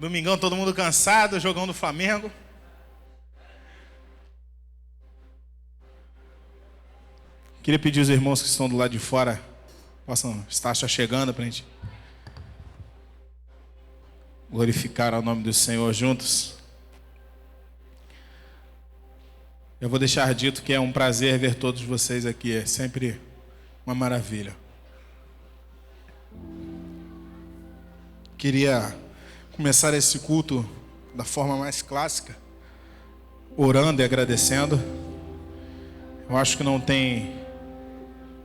Domingão, todo mundo cansado, jogão do Flamengo. Queria pedir aos irmãos que estão do lado de fora, possam estar já chegando para a gente glorificar o nome do Senhor juntos. Eu vou deixar dito que é um prazer ver todos vocês aqui, é sempre uma maravilha. Queria começar esse culto da forma mais clássica, orando e agradecendo. Eu acho que não tem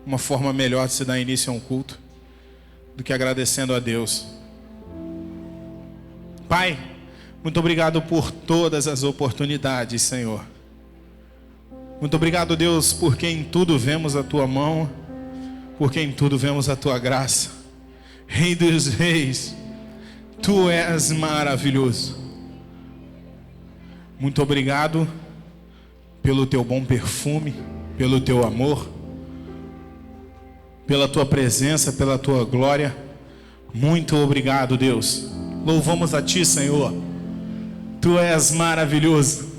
uma forma melhor de se dar início a um culto do que agradecendo a Deus. Pai, muito obrigado por todas as oportunidades, Senhor. Muito obrigado, Deus, porque em tudo vemos a Tua mão, porque em tudo vemos a Tua graça. Rei dos reis, Tu és maravilhoso. Muito obrigado pelo Teu bom perfume, pelo Teu amor, pela Tua presença, pela Tua glória. Muito obrigado, Deus. Louvamos a Ti, Senhor. Tu és maravilhoso.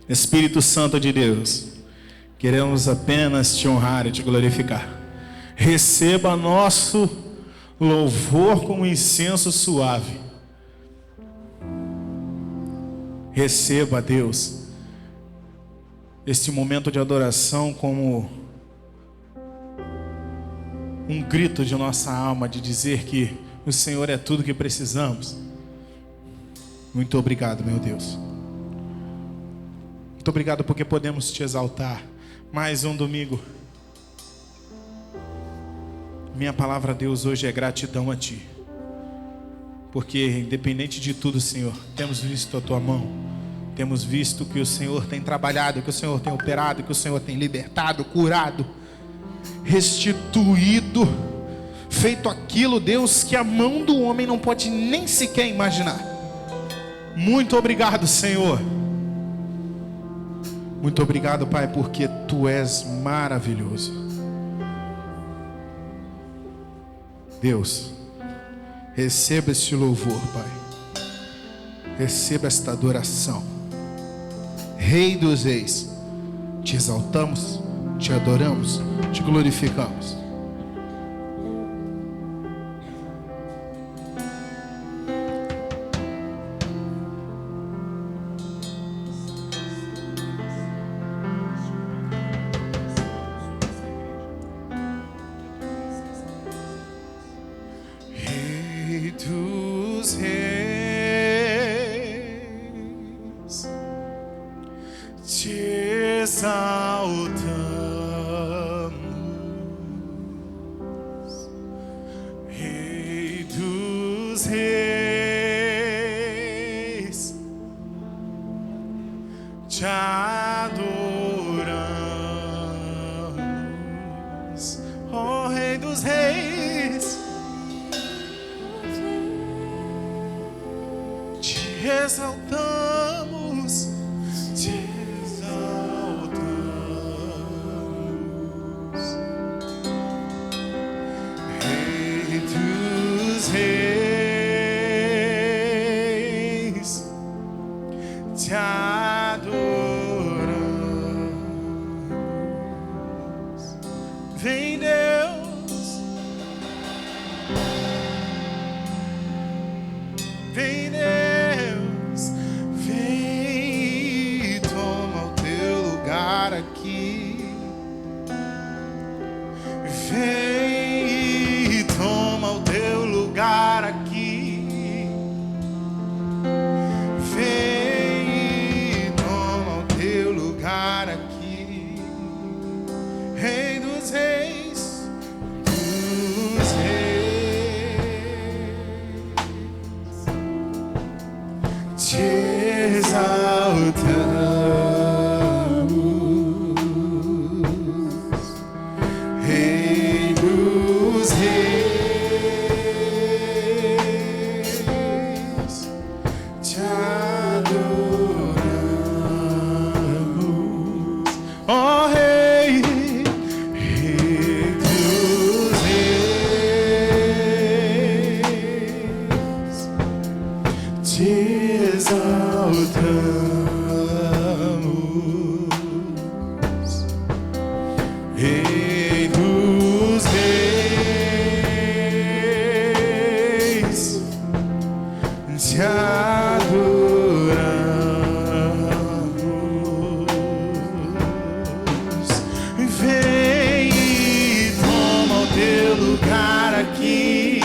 Espírito Santo de Deus, queremos apenas Te honrar e Te glorificar. Receba nosso louvor com incenso suave. Receba, Deus, este momento de adoração como um grito de nossa alma, de dizer que o Senhor é tudo que precisamos. Muito obrigado, meu Deus. Muito obrigado porque podemos Te exaltar. Mais um domingo. Minha palavra, Deus, hoje é gratidão a Ti. Porque independente de tudo, Senhor, temos visto a Tua mão. Temos visto que o Senhor tem trabalhado, que o Senhor tem operado, que o Senhor tem libertado, curado, restituído, feito aquilo, Deus, que a mão do homem não pode nem sequer imaginar. Muito obrigado, Senhor. Muito obrigado, Pai, porque Tu és maravilhoso. Deus, receba este louvor, Pai. Receba esta adoração. Rei dos reis, Te exaltamos, Te adoramos, Te glorificamos. Rei Rei dos reis, te adoramos. Vem e toma o teu lugar aqui.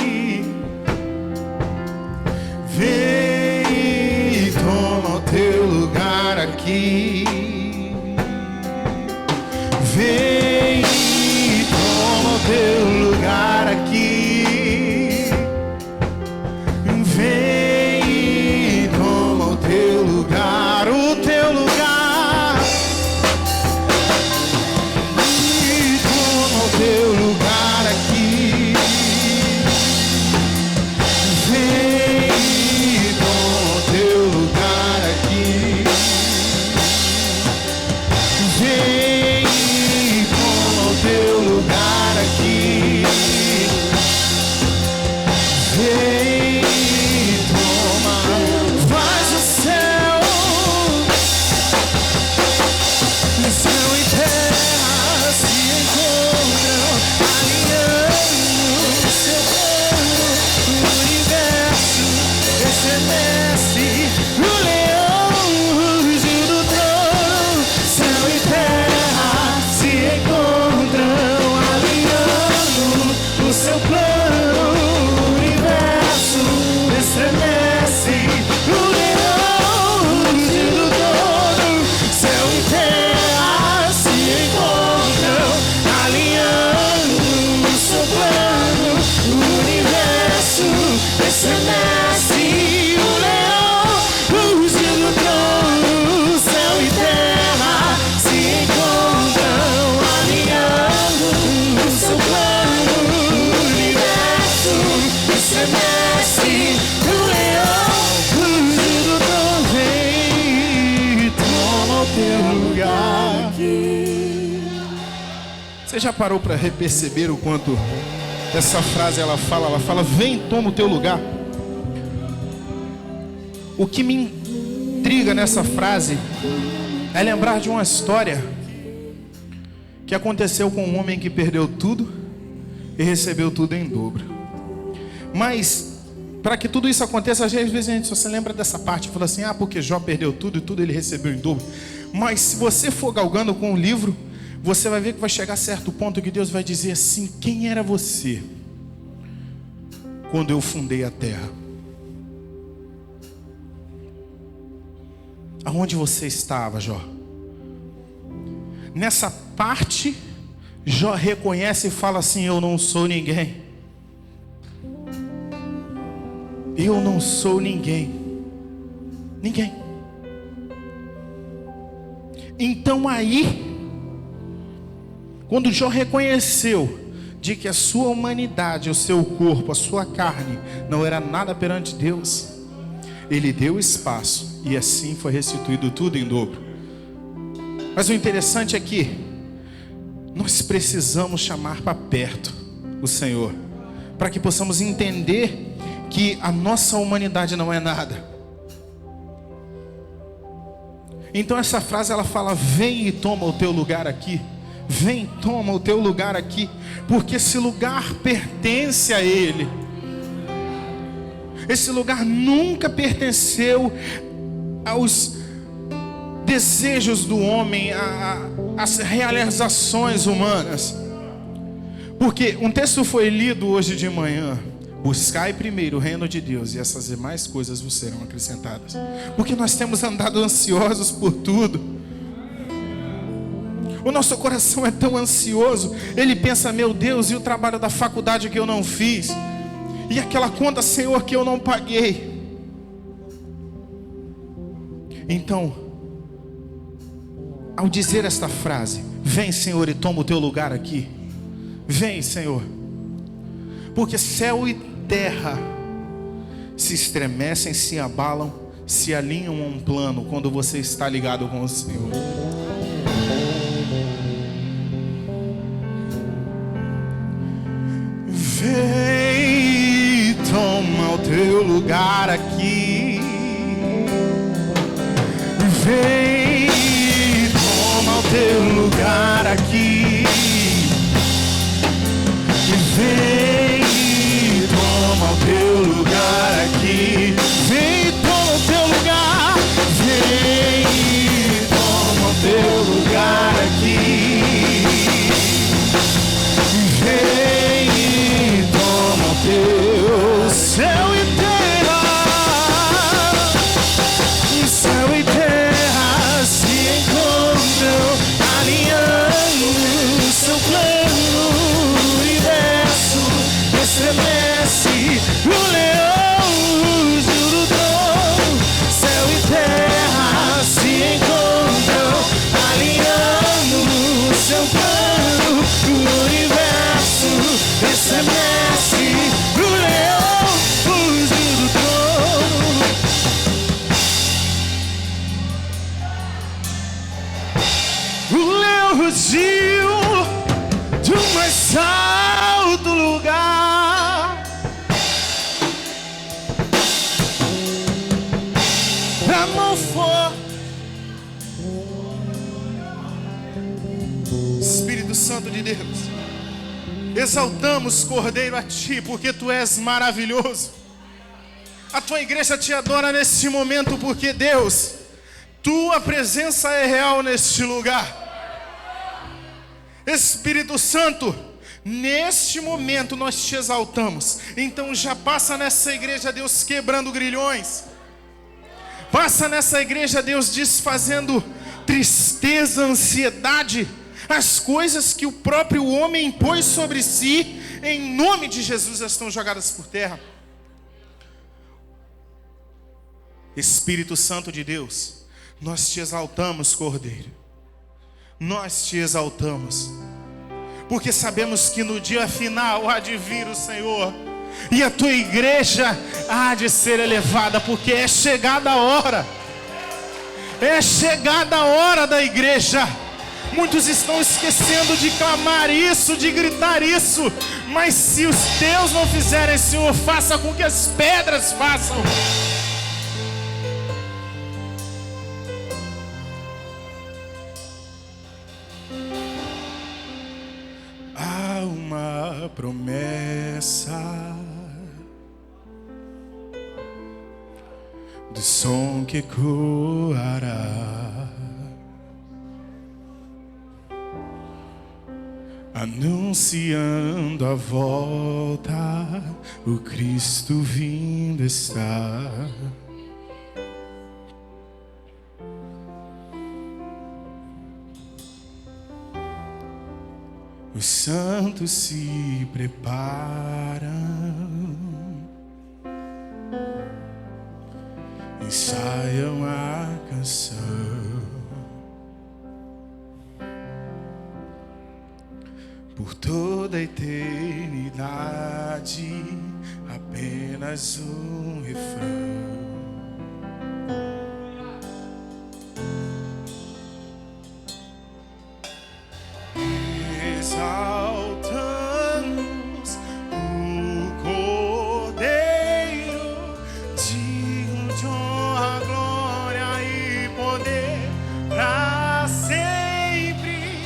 Vem e toma o teu lugar aqui. Vem e toma o teu lugar aqui. Vem e toma o teu lugar, o teu lugar. E toma o teu lugar aqui. Vem e toma o teu lugar aqui. Vem e toma o teu lugar aqui. Vem e toma. Faz o céu e terra se encontram, alinhando o seu plano. O universo estremece, o leão ruge do trono. Céu e terra se encontram, alinhando o seu plano. O universo estremece, o leão ruge do trono. Céu e terra se encontram, alinhando o seu plano. O universo estremece, o leão ruge do trono. Céu e terra se encontram, alinhando o seu plano. O universo estremece, o leão ruge do trono. Vem e toma o teu lugar. Você já parou para perceber o quanto essa frase ela fala, vem e toma o teu lugar? O que me intriga nessa frase é lembrar de uma história que aconteceu com um homem que perdeu tudo e recebeu tudo em dobro. Mas para que tudo isso aconteça, às vezes a gente só se lembra dessa parte e fala assim: porque Jó perdeu tudo e tudo ele recebeu em dobro. Mas se você for galgando com o livro, você vai ver que vai chegar a certo ponto que Deus vai dizer assim: quem era você quando eu fundei a terra? Aonde você estava, Jó? Nessa parte, Jó reconhece e fala assim: eu não sou ninguém. Eu não sou ninguém. Ninguém. Então aí, quando Jó reconheceu de que a sua humanidade, o seu corpo, a sua carne não era nada perante Deus, ele deu espaço e assim foi restituído tudo em dobro. Mas o interessante é que nós precisamos chamar para perto o Senhor, para que possamos entender que a nossa humanidade não é nada. Então essa frase ela fala: vem e toma o teu lugar aqui. Vem, toma o teu lugar aqui, porque esse lugar pertence a Ele. Esse lugar nunca pertenceu aos desejos do homem, às realizações humanas. Porque um texto foi lido hoje de manhã: buscai primeiro o reino de Deus e essas demais coisas vos serão acrescentadas. Porque nós temos andado ansiosos por tudo. O nosso coração é tão ansioso. Ele pensa: meu Deus, e o trabalho da faculdade que eu não fiz? E aquela conta, Senhor, que eu não paguei? Então, ao dizer esta frase: vem, Senhor, e toma o teu lugar aqui. Vem, Senhor. Porque céu e terra se estremecem, se abalam, se alinham a um plano quando você está ligado com o Senhor. Vem, toma o teu lugar aqui. Vem, toma o teu lugar aqui. Santo de Deus. Exaltamos, Cordeiro, a Ti, porque Tu és maravilhoso. A Tua igreja Te adora neste momento, porque, Deus, Tua presença é real neste lugar. Espírito Santo, neste momento nós Te exaltamos. Então já passa nessa igreja, Deus, quebrando grilhões. Passa nessa igreja, Deus, desfazendo tristeza, ansiedade, as coisas que o próprio homem impôs sobre si, em nome de Jesus, estão jogadas por terra. Espírito Santo de Deus, nós Te exaltamos, Cordeiro. Nós Te exaltamos, porque sabemos que no dia final há de vir o Senhor, e a Tua igreja há de ser elevada, porque é chegada a hora. É chegada a hora da igreja. Muitos estão esquecendo de clamar isso, de gritar isso. Mas se os teus não fizerem, Senhor, faça com que as pedras façam. Há uma promessa do som que ecoará, anunciando a volta, o Cristo vindo está. Os santos se preparam, ensaiam a canção. Por toda a eternidade, apenas um refrão. Exaltamos o Cordeiro, digno de honra, glória e poder, pra sempre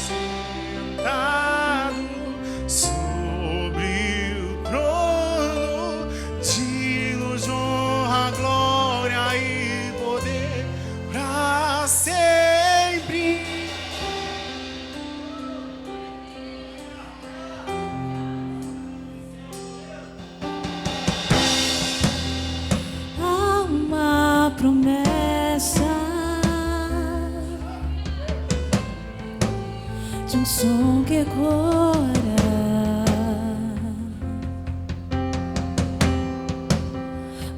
sentado sobre o trono, digno de honra, glória e poder, pra sempre. Promessa de um som que ecoará,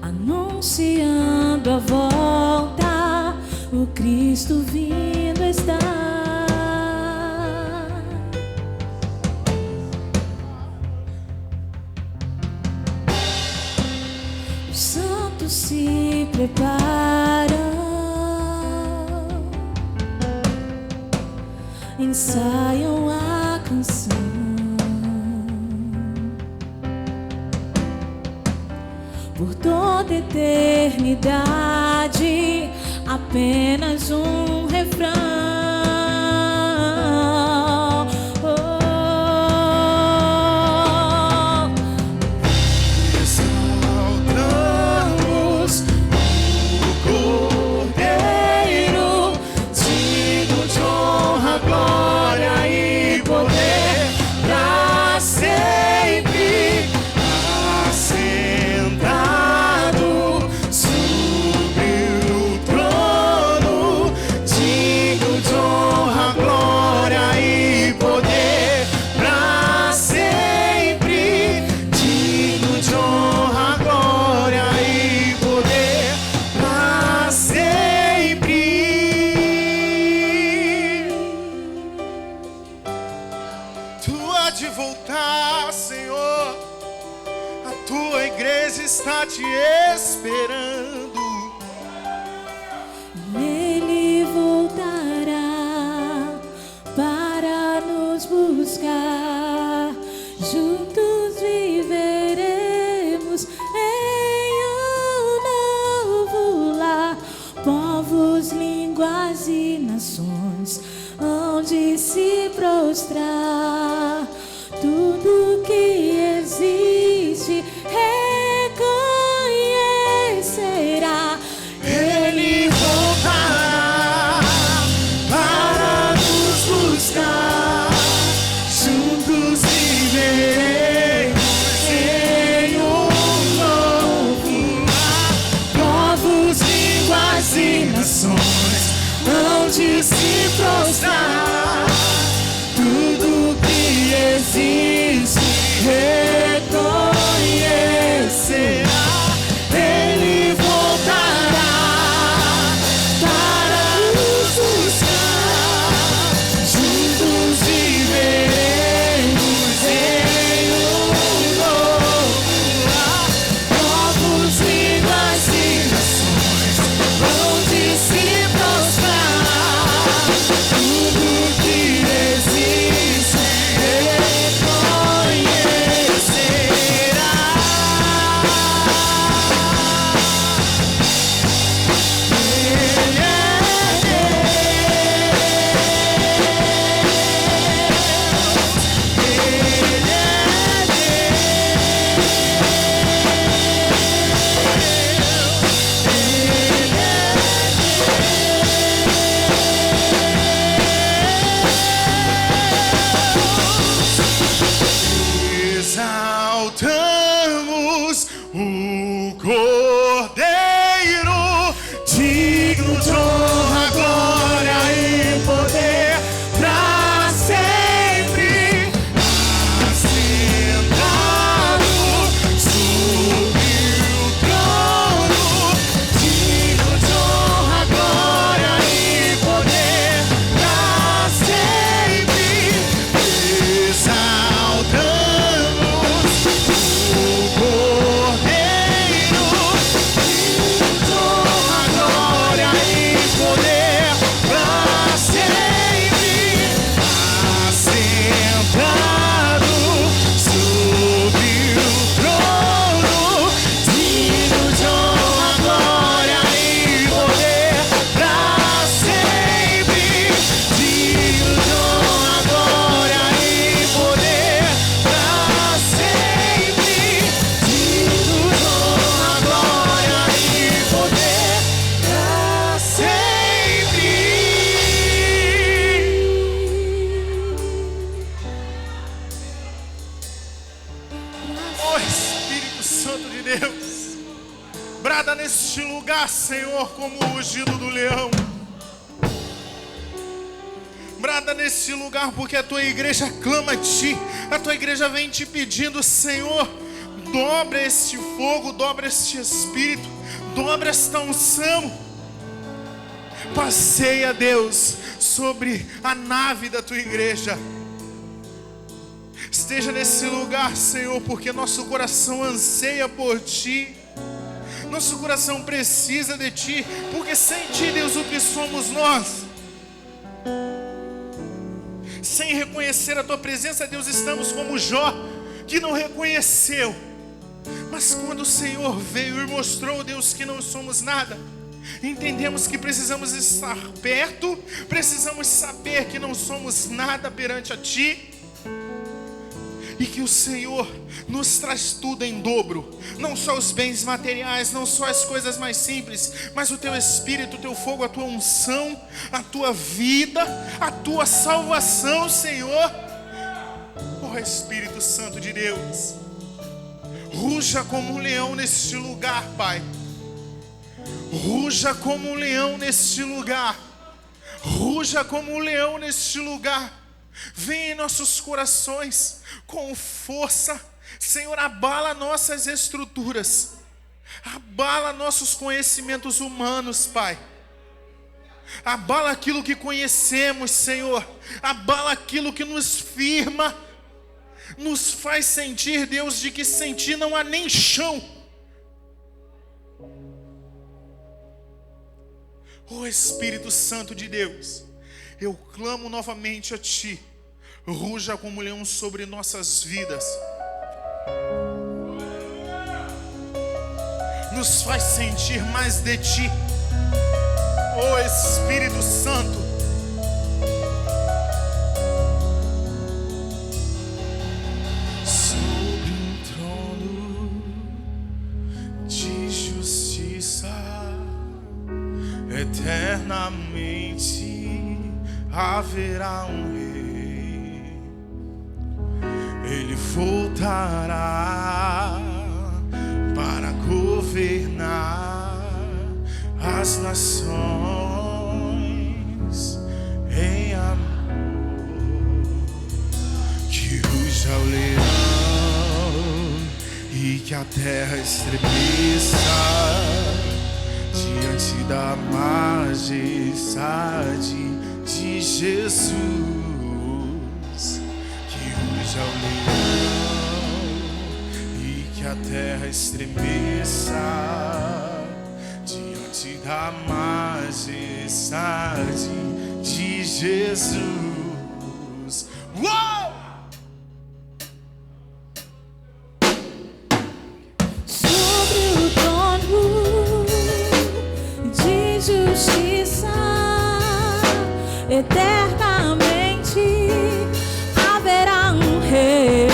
anunciando a volta, o Cristo vindo está. Os santos se preparam, ensaiam a canção. Por toda eternidade, apenas um refrão. Está te esperando. Ele voltará para nos buscar. Juntos viveremos em um novo lar. Povos, línguas e nações, onde se prostrar, tudo que existe reconhecerá. Ele voltará para nos buscar, juntos viveremos em um novo lar. Povos, línguas e nações hão de se prostrar, tudo que existe reconhecerá. Ele voltará para nos buscar, juntos viveremos em um novo lar. Povos, línguas e nações vão de se prostrar, tudo que existe reconhecerá. Exaltamos o Cordeiro, digno de honra, glória e poder pra sempre, assentado sobre o trono, digno de honra, glória e poder pra sempre. Exaltamos o Cordeiro, honra, glória e poder pra sempre, assentado sobre o trono, digno de honra, glória e poder pra sempre, digno de honra, glória e poder pra sempre, digno de honra, glória e poder pra sempre. Oh Espírito Santo de Deus, brada neste lugar, Senhor, como o rugido do leão. Brada nesse lugar porque a tua igreja clama a ti. A tua igreja vem te pedindo, Senhor, dobra este fogo, dobra este espírito, dobra esta unção. Passeia, Deus, sobre a nave da tua igreja. Esteja nesse lugar, Senhor, porque nosso coração anseia por ti. Nosso coração precisa de ti, porque sem ti, Deus, o que somos nós? Sem reconhecer a tua presença, Deus, estamos como Jó, que não reconheceu. Mas quando o Senhor veio e mostrou, Deus, que não somos nada, entendemos que precisamos estar perto, precisamos saber que não somos nada perante a ti, e que o Senhor nos traz tudo em dobro. Não só os bens materiais, não só as coisas mais simples, mas o teu Espírito, o teu fogo, a tua unção, a tua vida, a tua salvação, Senhor. Oh Espírito Santo de Deus, ruja como um leão neste lugar, Pai. Ruja como um leão neste lugar. Ruja como um leão neste lugar. Vem em nossos corações com força, Senhor, abala nossas estruturas, abala nossos conhecimentos humanos, Pai. Abala aquilo que conhecemos, Senhor, abala aquilo que nos firma, nos faz sentir, Deus, de que sem ti não há nem chão. Oh Espírito Santo de Deus, eu clamo novamente a ti. Ruja como leão sobre nossas vidas. Nos faz sentir mais de ti. Oh Espírito Santo, haverá um rei. Ele voltará para governar as nações em amor. Que ruja o leão e que a terra estremeça diante da majestade de Jesus. Que ruja o leão e que a terra estremeça diante da majestade de Jesus. Uou! Sobre o trono de justiça, eternamente haverá um rei.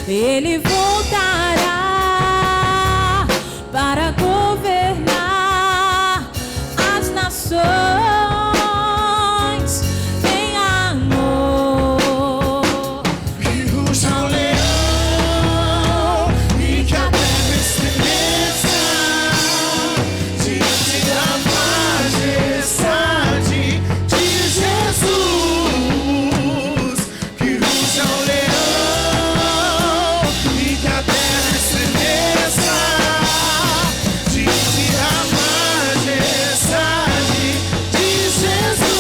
Ele voltará para governar as nações em amor. Que ruja o leão e que a terra estremeça diante da majestade de Jesus. Que ruja o leão e que a terra estremeça diante da majestade de Jesus.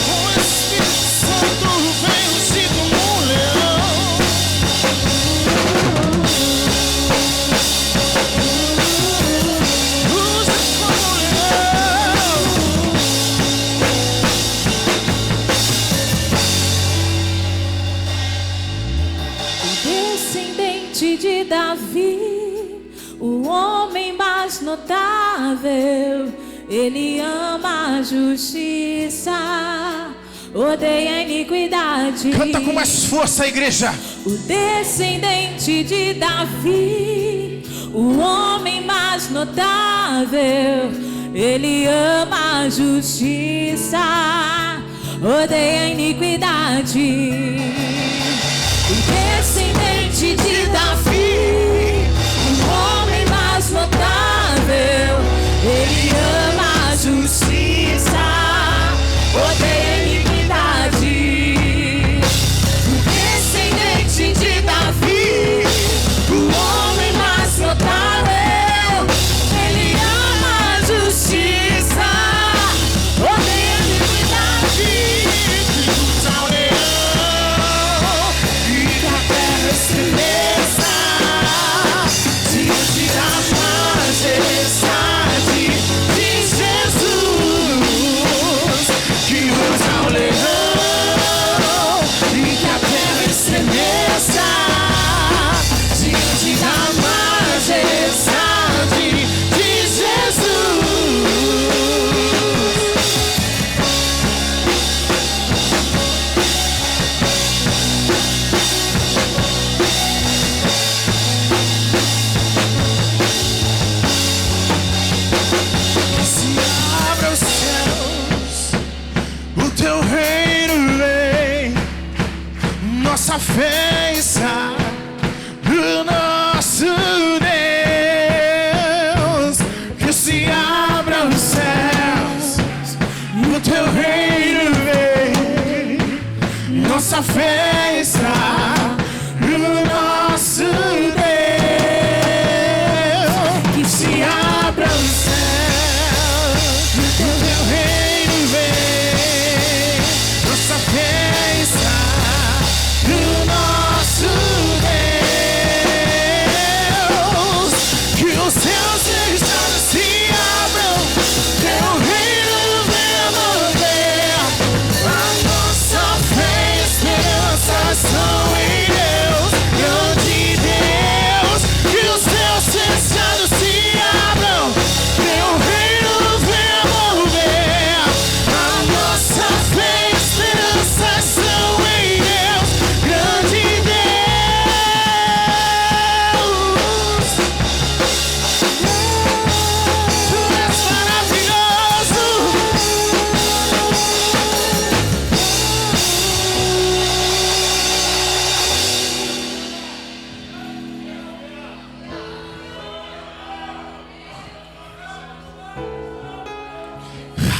O Espírito Santo vem ungido como um leão. Ruja como um leão. O descendente de Davi, o homem mais notável, ele ama a justiça, odeia a iniquidade. Canta com mais força, igreja. O descendente de Davi, o homem mais notável, ele ama a justiça, odeia a iniquidade. O descendente de Davi, o homem mais notável, ele ama a justiça, odeia a iniquidade. O descendente de Davi, o homem mais notável, ele ama a justiça, odeia a iniquidade. Que ruja o leão e que a terra estremeça diante da majestade de Jesus. Que ruja o leão e que a terra estremeça diante da majestade de Jesus. Que se abra os céus, o teu reino vem, nossa fé está no nosso Deus. Que se abra os céus, o teu reino vem, nossa fé está no nosso Deus. Que se abra os céus, o teu reino vem, nossa fé está no nosso Deus. Que os céus fechados se abram, teu reino venha mover a nossa fé e esperança.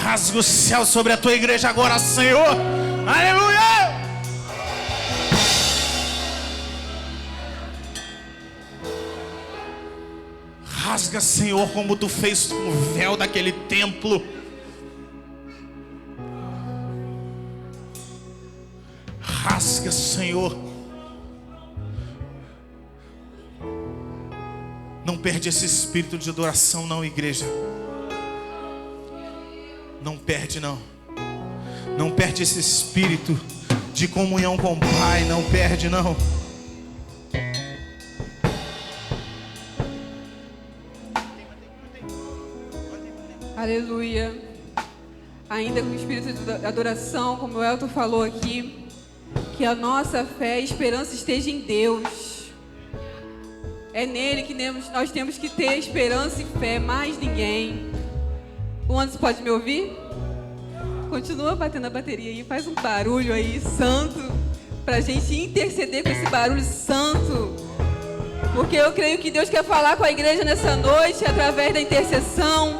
Rasga o céu sobre a tua igreja agora, Senhor. Aleluia! Rasga, Senhor, como tu fez com o véu daquele templo. Rasga, Senhor. Não perde esse espírito de adoração, não, igreja. Não perde, não. Não perde esse espírito de comunhão com o Pai. Não perde, não. Aleluia. Ainda com o espírito de adoração, como o Elton falou aqui, que a nossa fé e esperança esteja em Deus. É nele que nós temos que ter esperança e fé, mais ninguém. O Anderson pode me ouvir? Continua batendo a bateria aí, faz um barulho aí, santo, pra gente interceder com esse barulho santo. Porque eu creio que Deus quer falar com a igreja nessa noite, através da intercessão.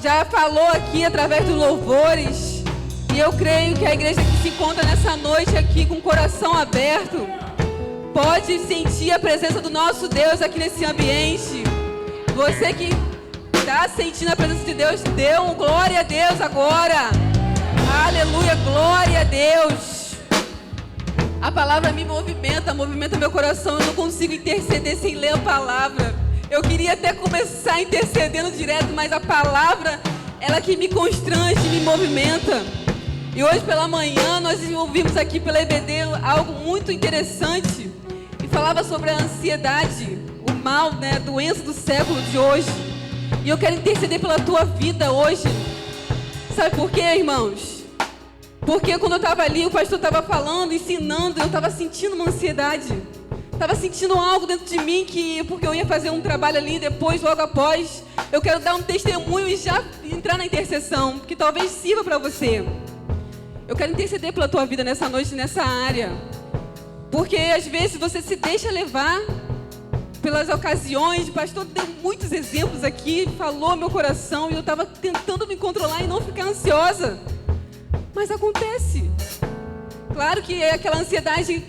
Já falou aqui através dos louvores. E eu creio que a igreja que se encontra nessa noite aqui com o coração aberto pode sentir a presença do nosso Deus aqui nesse ambiente. Você que está sentindo a presença de Deus, dê um glória a Deus agora. Aleluia, glória a Deus. A palavra me movimenta meu coração. Eu não consigo interceder sem ler a palavra. Eu queria até começar intercedendo direto, mas a palavra, ela que me constrange, me movimenta. E hoje pela manhã nós ouvimos aqui pela EBD algo muito interessante. E falava sobre a ansiedade, o mal, né, a doença do século de hoje. E eu quero interceder pela tua vida hoje. Sabe por quê, irmãos? Porque quando eu estava ali, o pastor estava falando, ensinando, eu estava sentindo uma ansiedade. Estava sentindo algo dentro de mim porque eu ia fazer um trabalho ali depois, logo após. Eu quero dar um testemunho e já entrar na intercessão, que talvez sirva para você. Eu quero interceder pela tua vida nessa noite, nessa área. Porque às vezes você se deixa levar pelas ocasiões. O pastor deu muitos exemplos aqui, falou meu coração, e eu estava tentando me controlar e não ficar ansiosa. Mas acontece. Claro que aquela ansiedade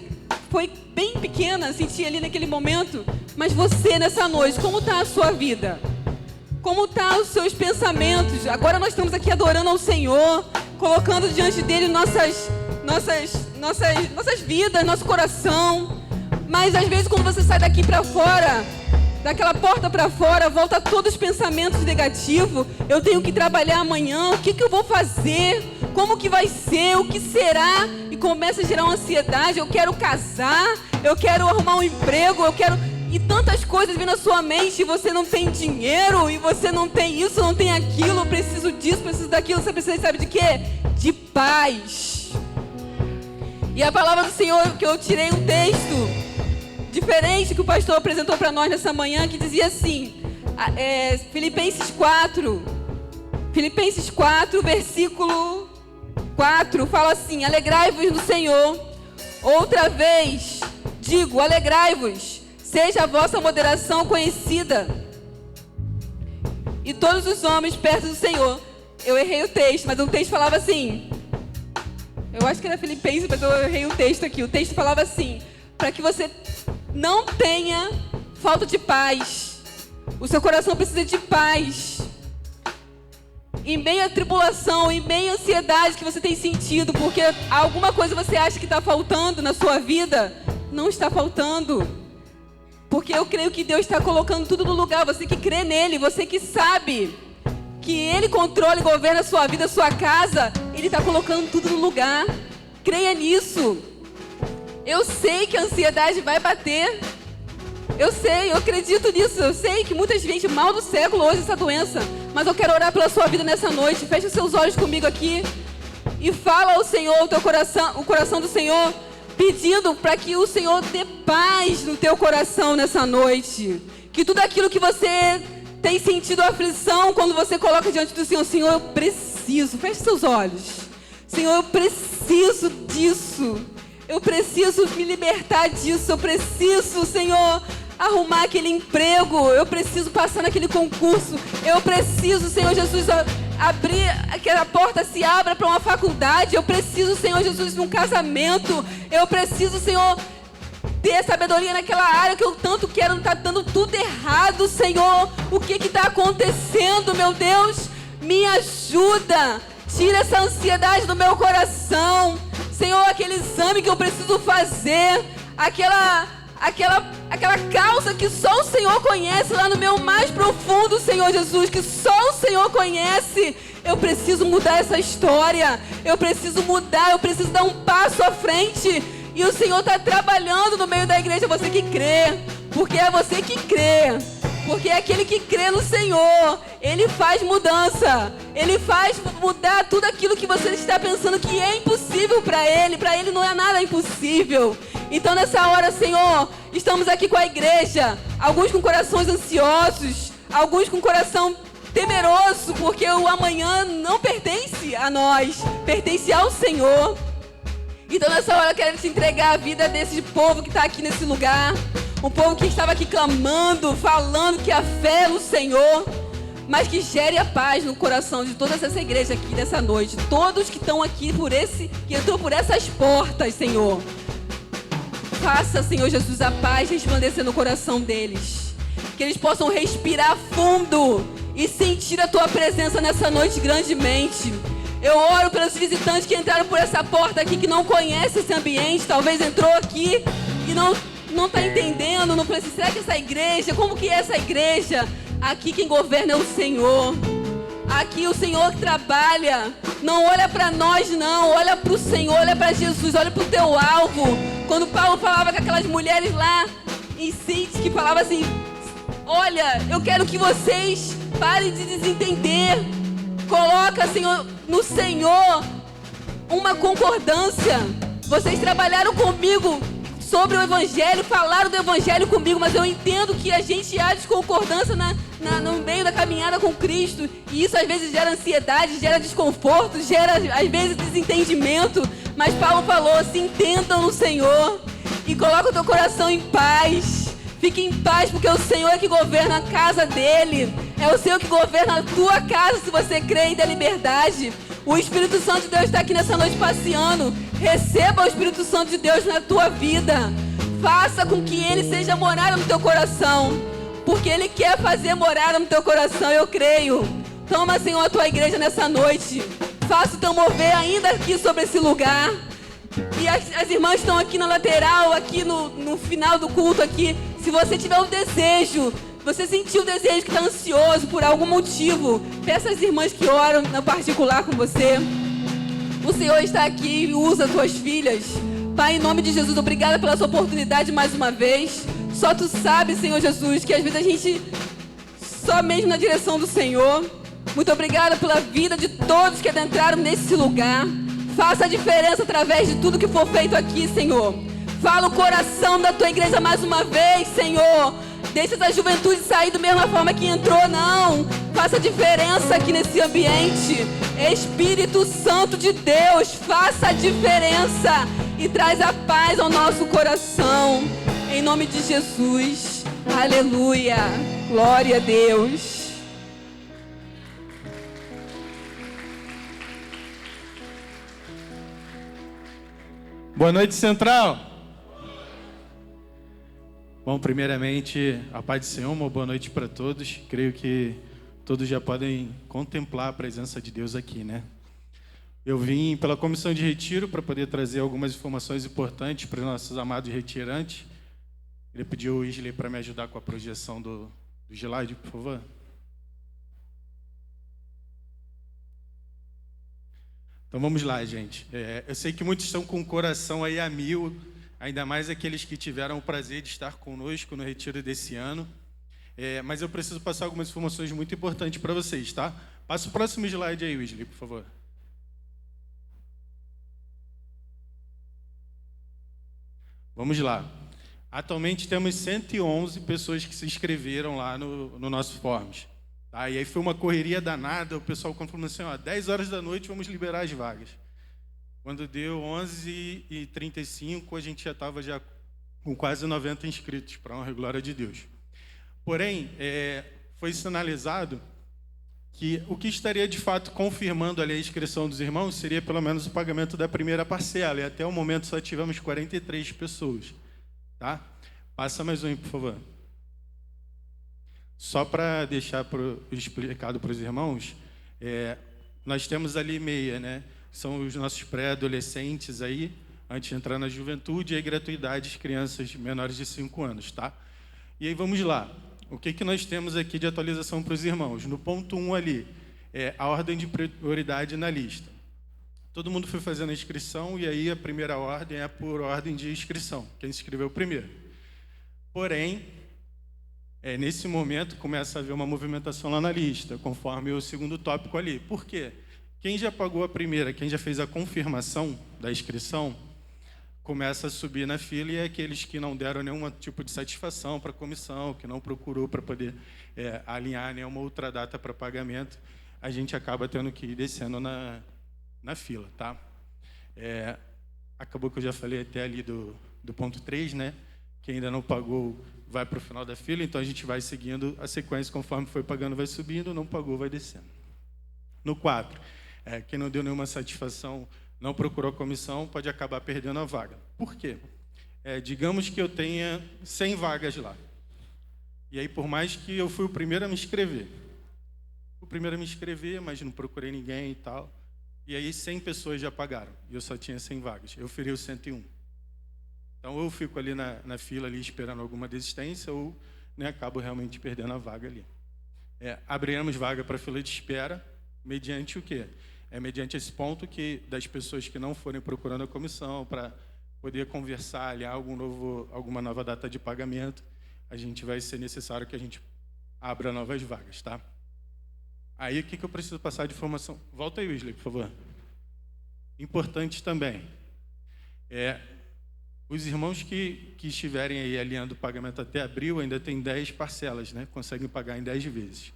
foi bem pequena, senti ali naquele momento. Mas você nessa noite, como está a sua vida? Como estão os seus pensamentos? Agora nós estamos aqui adorando ao Senhor, colocando diante dele nossas vidas, nosso coração. Mas às vezes quando você sai daqui para fora, daquela porta para fora, volta todos os pensamentos negativos. Eu tenho que trabalhar amanhã, o que eu vou fazer? Como que vai ser? O que será? E começa a gerar uma ansiedade. Eu quero casar, eu quero arrumar um emprego, eu quero... E tantas coisas vêm na sua mente, e você não tem dinheiro, e você não tem isso, não tem aquilo, eu preciso disso, preciso daquilo. Você precisa, sabe de quê? De paz. E a palavra do Senhor, que eu tirei um texto diferente que o pastor apresentou para nós nessa manhã, que dizia assim, Filipenses 4, versículo 4, fala assim: alegrai-vos no Senhor. Outra vez digo, alegrai-vos. Seja a vossa moderação conhecida. E todos os homens perto do Senhor. Eu errei o texto, mas o texto falava assim. Eu acho que era Filipenses, mas eu errei o texto aqui. O texto falava assim: para que você não tenha falta de paz. O seu coração precisa de paz. Em meio à tribulação, em meio à ansiedade que você tem sentido, porque alguma coisa você acha que está faltando na sua vida, não está faltando. Porque eu creio que Deus está colocando tudo no lugar. Você que crê nele, você que sabe que Ele controla e governa a sua vida, a sua casa, Ele está colocando tudo no lugar. Creia nisso. Eu sei que a ansiedade vai bater. Eu sei, eu acredito nisso. Eu sei que muita gente, mal do século hoje, essa doença. Mas eu quero orar pela sua vida nessa noite. Feche os seus olhos comigo aqui e fala ao Senhor, o coração do Senhor, pedindo para que o Senhor dê paz no teu coração nessa noite. Que tudo aquilo que você tem sentido aflição, quando você coloca diante do Senhor, Senhor, eu preciso. Feche seus olhos. Senhor, eu preciso disso. Eu preciso me libertar disso. Eu preciso, Senhor, arrumar aquele emprego. Eu preciso passar naquele concurso. Eu preciso, Senhor Jesus, abrir, que a porta se abra para uma faculdade. Eu preciso, Senhor Jesus, de um casamento. Eu preciso, Senhor, ter sabedoria naquela área que eu tanto quero. Não está dando tudo errado, Senhor. O que está acontecendo, meu Deus? Me ajuda. Tira essa ansiedade do meu coração. Senhor, aquele exame que eu preciso fazer, aquela causa que só o Senhor conhece lá no meu mais profundo, Senhor Jesus, que só o Senhor conhece. Eu preciso mudar essa história. Eu preciso mudar, eu preciso dar um passo à frente. E o Senhor está trabalhando no meio da igreja. Você que crê, porque é você que crê. Porque é aquele que crê no Senhor, Ele faz mudança. Ele faz mudar tudo aquilo que você está pensando que é impossível para Ele. Para Ele não é nada impossível. Então nessa hora, Senhor, estamos aqui com a igreja. Alguns com corações ansiosos, alguns com coração temeroso, porque o amanhã não pertence a nós, pertence ao Senhor. Então nessa hora eu quero te entregar a vida desse povo que está aqui nesse lugar. Um povo que estava aqui clamando, falando que a fé no Senhor, mas que gere a paz no coração de toda essa igreja aqui nessa noite. Todos que estão aqui que entrou por essas portas, Senhor. Faça, Senhor Jesus, a paz resplandecer no coração deles. Que eles possam respirar fundo e sentir a Tua presença nessa noite grandemente. Eu oro pelos visitantes que entraram por essa porta aqui, que não conhecem esse ambiente, talvez entrou aqui e não está entendendo, não precisa. Será que essa igreja, como que é essa igreja? Aqui quem governa é o Senhor. Aqui o Senhor que trabalha. Não olha para nós não, olha para o Senhor, olha para Jesus, olha para o teu alvo. Quando Paulo falava com aquelas mulheres lá em Síntese, que falava assim: olha, eu quero que vocês parem de desentender. Coloca, Senhor, no Senhor uma concordância. Vocês trabalharam comigo sobre o Evangelho, falaram do Evangelho comigo, mas eu entendo que a gente há desconcordância no meio da caminhada com Cristo, e isso às vezes gera ansiedade, gera desconforto, gera às vezes desentendimento, mas Paulo falou: se entendam no Senhor e coloca o teu coração em paz. Fique em paz, porque é o Senhor que governa a casa dele. É o Senhor que governa a tua casa, se você crê e der liberdade. O Espírito Santo de Deus está aqui nessa noite passeando. Receba o Espírito Santo de Deus na tua vida. Faça com que Ele seja morada no teu coração, porque Ele quer fazer morada no teu coração, eu creio. Toma, Senhor, a tua igreja nessa noite. Faça o teu mover ainda aqui sobre esse lugar. E as irmãs estão aqui na lateral, aqui no final do culto aqui. Se você tiver um desejo, você sentiu o desejo que está ansioso por algum motivo, peça às irmãs que oram no particular com você. O Senhor está aqui e usa as tuas filhas. Pai, em nome de Jesus, obrigada pela sua oportunidade mais uma vez. Só Tu sabe, Senhor Jesus, que às vezes a gente só mesmo na direção do Senhor. Muito obrigada pela vida de todos que adentraram nesse lugar. Faça a diferença através de tudo que for feito aqui, Senhor. Fala o coração da Tua igreja mais uma vez, Senhor. Deixa essa juventude sair da mesma forma que entrou, não. Faça a diferença aqui nesse ambiente. Espírito Santo de Deus, faça a diferença e traz a paz ao nosso coração. Em nome de Jesus. Aleluia. Glória a Deus. Boa noite, Central. Bom, primeiramente, a paz do Senhor, uma boa noite para todos. Creio que todos já podem contemplar a presença de Deus aqui, né? Eu vim pela comissão de retiro para poder trazer algumas informações importantes para os nossos amados retirantes. Ele pediu o Isley para me ajudar com a projeção do slide, por favor. Então vamos lá, gente. Eu sei que muitos estão com o coração aí a mil, ainda mais aqueles que tiveram o prazer de estar conosco no retiro desse ano. Mas eu preciso passar algumas informações muito importantes para vocês, tá? Passa o próximo slide aí, Wesley, por favor. Vamos lá. Atualmente temos 111 pessoas que se inscreveram lá no nosso Forms. Tá? E aí foi uma correria danada, o pessoal falou assim, 10 horas da noite vamos liberar as vagas. Quando deu 11h35, a gente já estava com quase 90 inscritos, para a honra e glória de Deus. Porém, foi sinalizado que o que estaria de fato confirmando ali a inscrição dos irmãos seria pelo menos o pagamento da primeira parcela, e até o momento só tivemos 43 pessoas, tá? Passa mais um, por favor. Só para deixar explicado para os irmãos, nós temos ali meia, né? São os nossos pré-adolescentes aí, antes de entrar na juventude, e a gratuidade de crianças menores de 5 anos, tá? E aí vamos lá. O que nós temos aqui de atualização para os irmãos? No ponto 1 ali, a ordem de prioridade na lista. Todo mundo foi fazendo a inscrição e aí a primeira ordem é por ordem de inscrição, quem se inscreveu primeiro. Porém, nesse momento começa a haver uma movimentação lá na lista, conforme o segundo tópico ali. Por quê? Quem já pagou a primeira, quem já fez a confirmação da inscrição, começa a subir na fila, e aqueles que não deram nenhum tipo de satisfação para a comissão, que não procurou para poder alinhar nenhuma outra data para pagamento, a gente acaba tendo que ir descendo na fila, tá? Acabou que eu já falei até ali do ponto 3, né? Quem ainda não pagou vai para o final da fila, então a gente vai seguindo a sequência, conforme foi pagando vai subindo, não pagou vai descendo. No 4, quem não deu nenhuma satisfação, não procurou a comissão, pode acabar perdendo a vaga. Por quê? Digamos que eu tenha 100 vagas lá. E aí, por mais que eu fui o primeiro a me inscrever. Mas não procurei ninguém e tal. E aí 100 pessoas já pagaram. E eu só tinha 100 vagas. Eu feri o 101. Então, ou eu fico ali na fila ali esperando alguma desistência, ou acabo realmente perdendo a vaga ali. Abriremos vaga para a fila de espera, mediante o quê? Mediante esse ponto que das pessoas que não forem procurando a comissão para poder conversar, aliar alguma nova data de pagamento, a gente vai ser necessário que a gente abra novas vagas, tá? Aí, o que eu preciso passar de informação? Volta aí, Wesley, por favor. Importante também, os irmãos que estiverem aí alinhando o pagamento até abril, ainda tem 10 parcelas, né? Conseguem pagar em 10 vezes.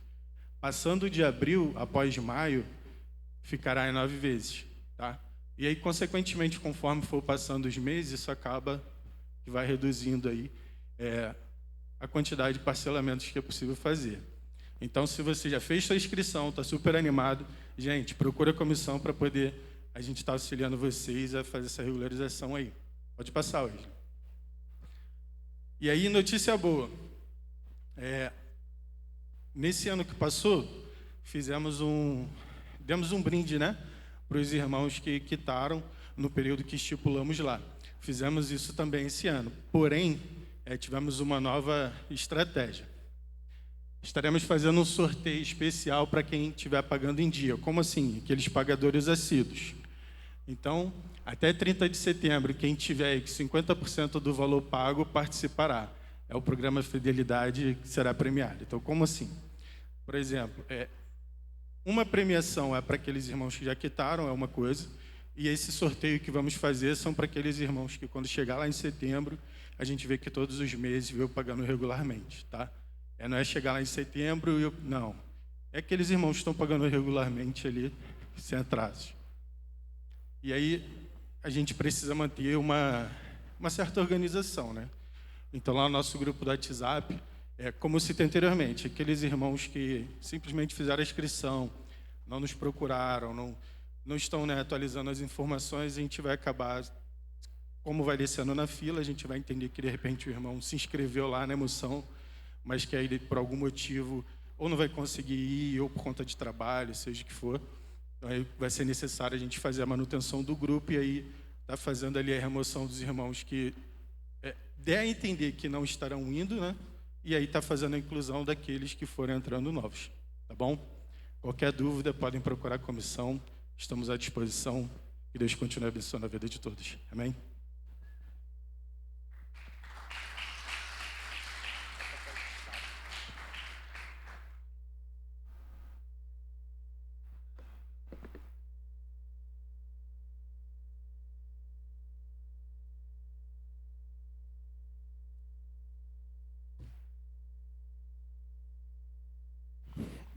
Passando de abril, após maio, ficará em 9 vezes, tá? E aí, consequentemente, conforme for passando os meses, isso acaba que vai reduzindo aí a quantidade de parcelamentos que é possível fazer. Então, se você já fez sua inscrição, está super animado, gente, procura a comissão para poder a gente estar auxiliando vocês a fazer essa regularização aí. Pode passar hoje. E aí, notícia boa. Nesse ano que passou, demos um brinde, né, para os irmãos que quitaram no período que estipulamos lá. Fizemos isso também esse ano. Porém, tivemos uma nova estratégia. Estaremos fazendo um sorteio especial para quem estiver pagando em dia. Como assim? Aqueles pagadores assíduos. Então, até 30 de setembro, quem tiver 50% do valor pago participará. É o programa Fidelidade que será premiado. Então, como assim? Por exemplo, uma premiação é para aqueles irmãos que já quitaram, é uma coisa, e esse sorteio que vamos fazer são para aqueles irmãos que, quando chegar lá em setembro, a gente vê que todos os meses veio pagando regularmente, tá? Não é chegar lá em setembro e não. É aqueles irmãos que estão pagando regularmente ali, sem atrasos. E aí, a gente precisa manter uma certa organização, né? Então, lá no nosso grupo do WhatsApp, como eu citei anteriormente, aqueles irmãos que simplesmente fizeram a inscrição, não nos procuraram, não estão atualizando as informações, a gente vai acabar, como vai descendo na fila, a gente vai entender que, de repente, o irmão se inscreveu lá na emoção, mas que aí, por algum motivo, ou não vai conseguir ir, ou por conta de trabalho, seja o que for. Então, aí vai ser necessário a gente fazer a manutenção do grupo e aí tá fazendo ali a remoção dos irmãos que der a entender que não estarão indo, né? E aí está fazendo a inclusão daqueles que forem entrando novos, tá bom? Qualquer dúvida, podem procurar a comissão, estamos à disposição. Que Deus continue abençoando a vida de todos. Amém?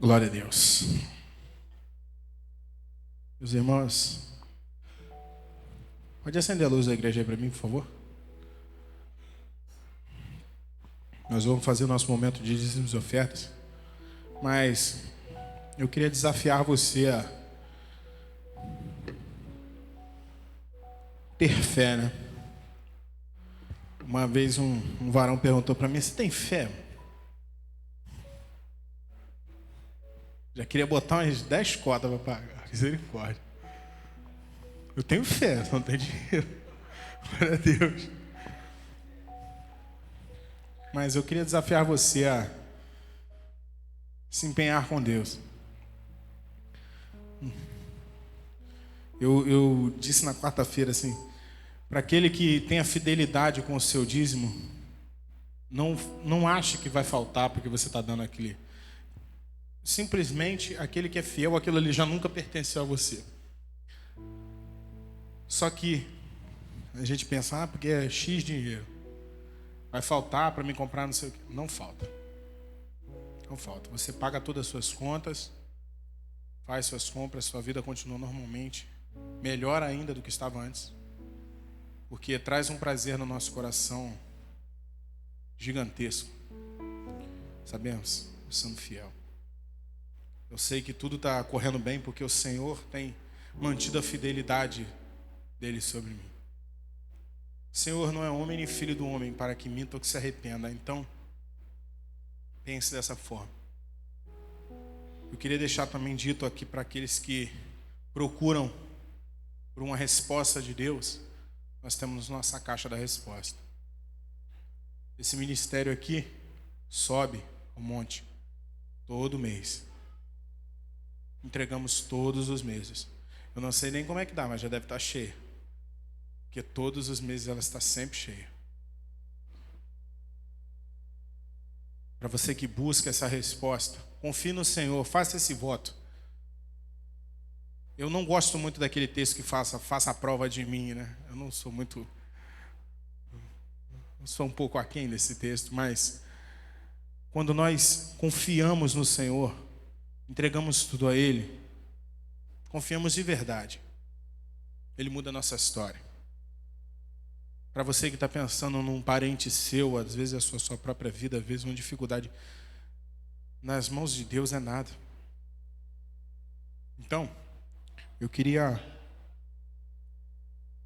Glória a Deus. Meus irmãos, pode acender a luz da igreja aí para mim, por favor? Nós vamos fazer o nosso momento de dízimos e ofertas, mas eu queria desafiar você a ter fé, né? Uma vez um varão perguntou para mim: você tem fé? Já queria botar umas 10 cotas para pagar. Misericórdia. Eu tenho fé, só não tenho dinheiro. Glória a Deus. Mas eu queria desafiar você a se empenhar com Deus. Eu disse na quarta-feira assim: para aquele que tem a fidelidade com o seu dízimo, não ache que vai faltar porque você está dando aquele. Simplesmente aquele que é fiel, aquilo ali já nunca pertenceu a você. Só que a gente pensa, porque é X dinheiro, vai faltar para me comprar não sei o quê. Não falta. Não falta. Você paga todas as suas contas, faz suas compras, sua vida continua normalmente, melhor ainda do que estava antes, porque traz um prazer no nosso coração gigantesco. Sabemos, sendo fiel. Eu sei que tudo está correndo bem porque o Senhor tem mantido a fidelidade dele sobre mim. O Senhor não é homem nem filho do homem para que minta ou que se arrependa. Então, pense dessa forma. Eu queria deixar também dito aqui para aqueles que procuram por uma resposta de Deus, nós temos nossa caixa da resposta. Esse ministério aqui sobe ao monte todo mês. Entregamos todos os meses. Eu não sei nem como é que dá, mas já deve estar cheia. Porque todos os meses ela está sempre cheia. Para você que busca essa resposta, confie no Senhor, faça esse voto. Eu não gosto muito daquele texto que faça a prova de mim, né? Eu não sou muito... Eu sou um pouco aquém desse texto, mas quando nós confiamos no Senhor, entregamos tudo a Ele, confiamos de verdade, Ele muda a nossa história. Para você que está pensando num parente seu, às vezes a sua própria vida, às vezes uma dificuldade, nas mãos de Deus é nada. Então, eu queria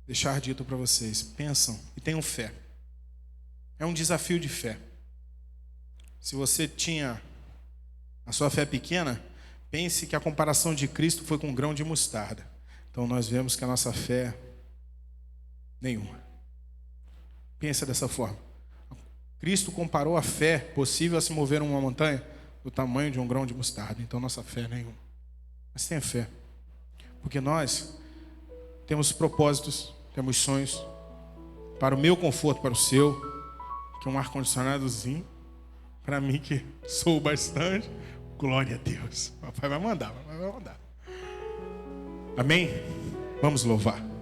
deixar dito para vocês, pensam e tenham fé. É um desafio de fé. Se você tinha a sua fé pequena, pense que a comparação de Cristo foi com um grão de mostarda. Então nós vemos que a nossa fé nenhuma. Pensa dessa forma. Cristo comparou a fé possível a se mover uma montanha do tamanho de um grão de mostarda. Então nossa fé nenhuma. Mas tenha fé. Porque nós temos propósitos, temos sonhos para o meu conforto, para o seu, que é um ar-condicionadozinho, para mim que sou bastante. Glória a Deus. O papai vai mandar, vai mandar. Amém? Vamos louvar.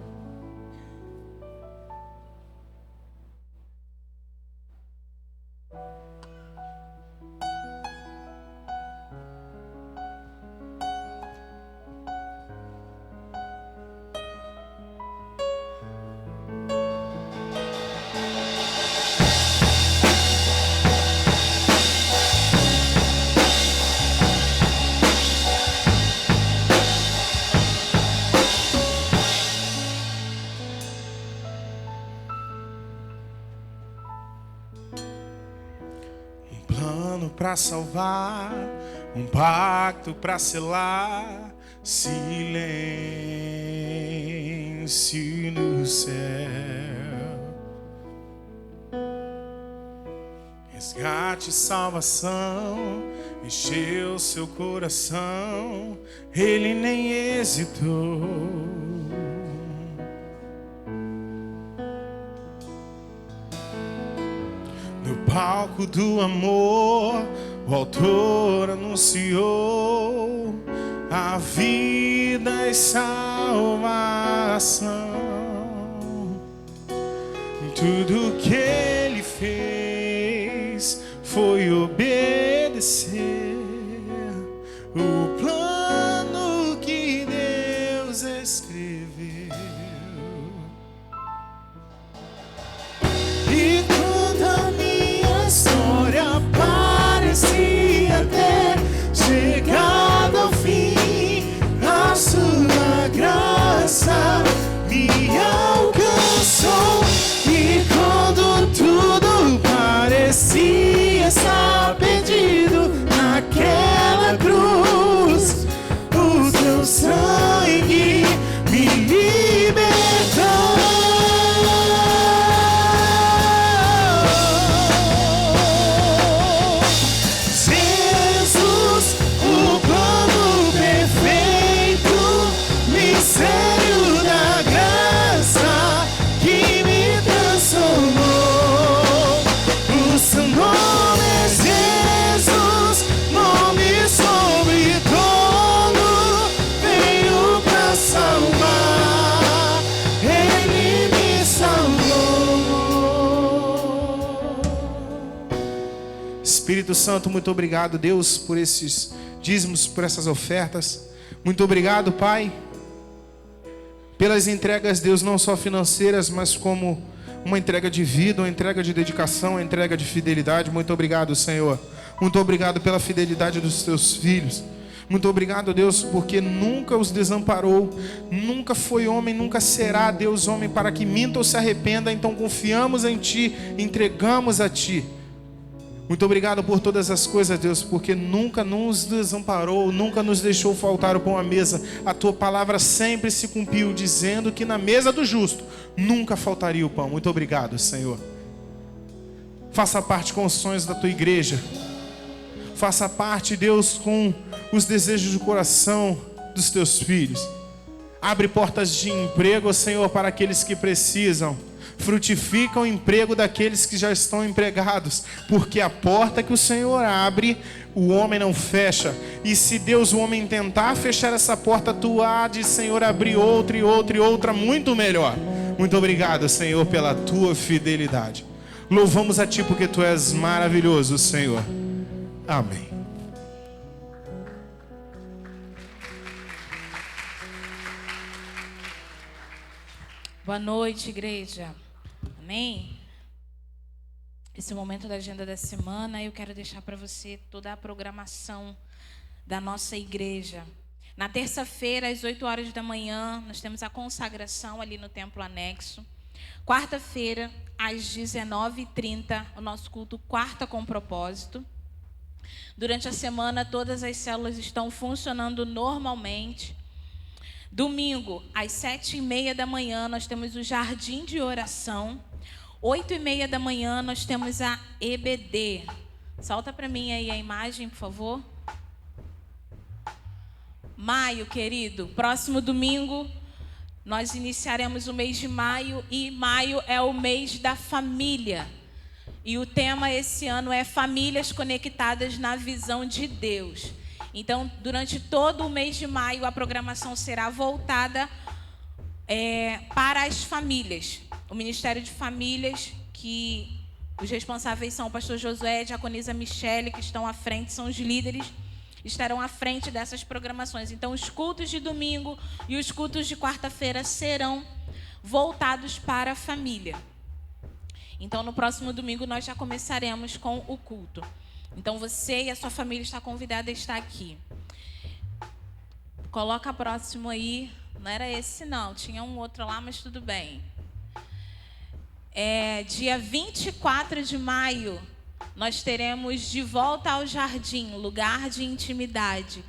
Para salvar, um pacto para selar, silêncio no céu, resgate e salvação, encheu seu coração, ele nem hesitou. Palco do amor, o autor anunciou a vida e salvação. Tudo que ele fez foi obedecer o plano que Deus escreveu. E quando a história parecia ter chegado ao fim, Espírito Santo, muito obrigado, Deus, por esses dízimos, por essas ofertas. Muito obrigado, Pai, pelas entregas, Deus, não só financeiras, mas como uma entrega de vida, uma entrega de dedicação, uma entrega de fidelidade. Muito obrigado, Senhor. Muito obrigado pela fidelidade dos teus filhos. Muito obrigado, Deus, porque nunca os desamparou, nunca foi homem, nunca será, Deus, homem para que minta ou se arrependa. Então confiamos em Ti, entregamos a Ti. Muito obrigado por todas as coisas, Deus, porque nunca nos desamparou, nunca nos deixou faltar o pão à mesa. A Tua palavra sempre se cumpriu, dizendo que na mesa do justo nunca faltaria o pão. Muito obrigado, Senhor. Faça parte com os sonhos da Tua igreja. Faça parte, Deus, com os desejos do coração dos Teus filhos. Abre portas de emprego, Senhor, para aqueles que precisam. Frutifica o emprego daqueles que já estão empregados, porque a porta que o Senhor abre, o homem não fecha. E se Deus, o homem tentar fechar essa porta, Tu há de, Senhor, abrir outra e outra e outra muito melhor. Muito obrigado, Senhor, pela Tua fidelidade. Louvamos a Ti porque Tu és maravilhoso, Senhor. Amém. Boa noite, igreja. Amém? Esse é o momento da agenda da semana. Eu quero deixar para você toda a programação da nossa igreja. Na terça-feira, às 8 horas da manhã, nós temos a consagração ali no templo anexo. Quarta-feira, às 19h30, o nosso culto Quarta com Propósito. Durante a semana, todas as células estão funcionando normalmente. Domingo, às 7h30 da manhã, nós temos o Jardim de Oração. 8h30 da manhã, nós temos a EBD. Solta para mim aí a imagem, por favor. Maio, querido, próximo domingo, nós iniciaremos o mês de maio. E maio é o mês da família. E o tema esse ano é Famílias Conectadas na Visão de Deus. Então, durante todo o mês de maio, a programação será voltada para as famílias. O Ministério de Famílias, que os responsáveis são o pastor Josué e a diaconisa Michele, que estão à frente, são os líderes, estarão à frente dessas programações. Então, os cultos de domingo e os cultos de quarta-feira serão voltados para a família. Então, no próximo domingo, nós já começaremos com o culto. Então, você e a sua família está convidada a estar aqui. Coloca próximo aí. Não era esse, não. Tinha um outro lá, mas tudo bem. Dia 24 de maio, nós teremos De Volta ao Jardim, Lugar de Intimidade,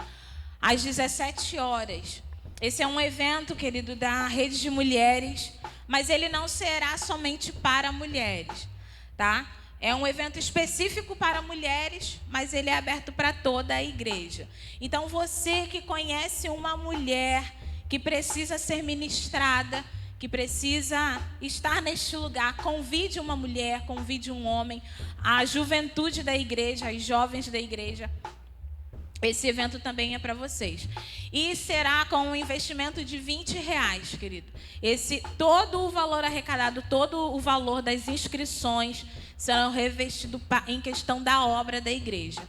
às 17 horas. Esse é um evento, querido, da Rede de Mulheres, mas ele não será somente para mulheres, tá? É um evento específico para mulheres, mas ele é aberto para toda a igreja. Então, você que conhece uma mulher que precisa ser ministrada, que precisa estar neste lugar, convide uma mulher, convide um homem, a juventude da igreja, as jovens da igreja. Esse evento também é para vocês. E será com um investimento de R$20, querido. Todo o valor arrecadado, todo o valor das inscrições serão revestidos em questão da obra da igreja,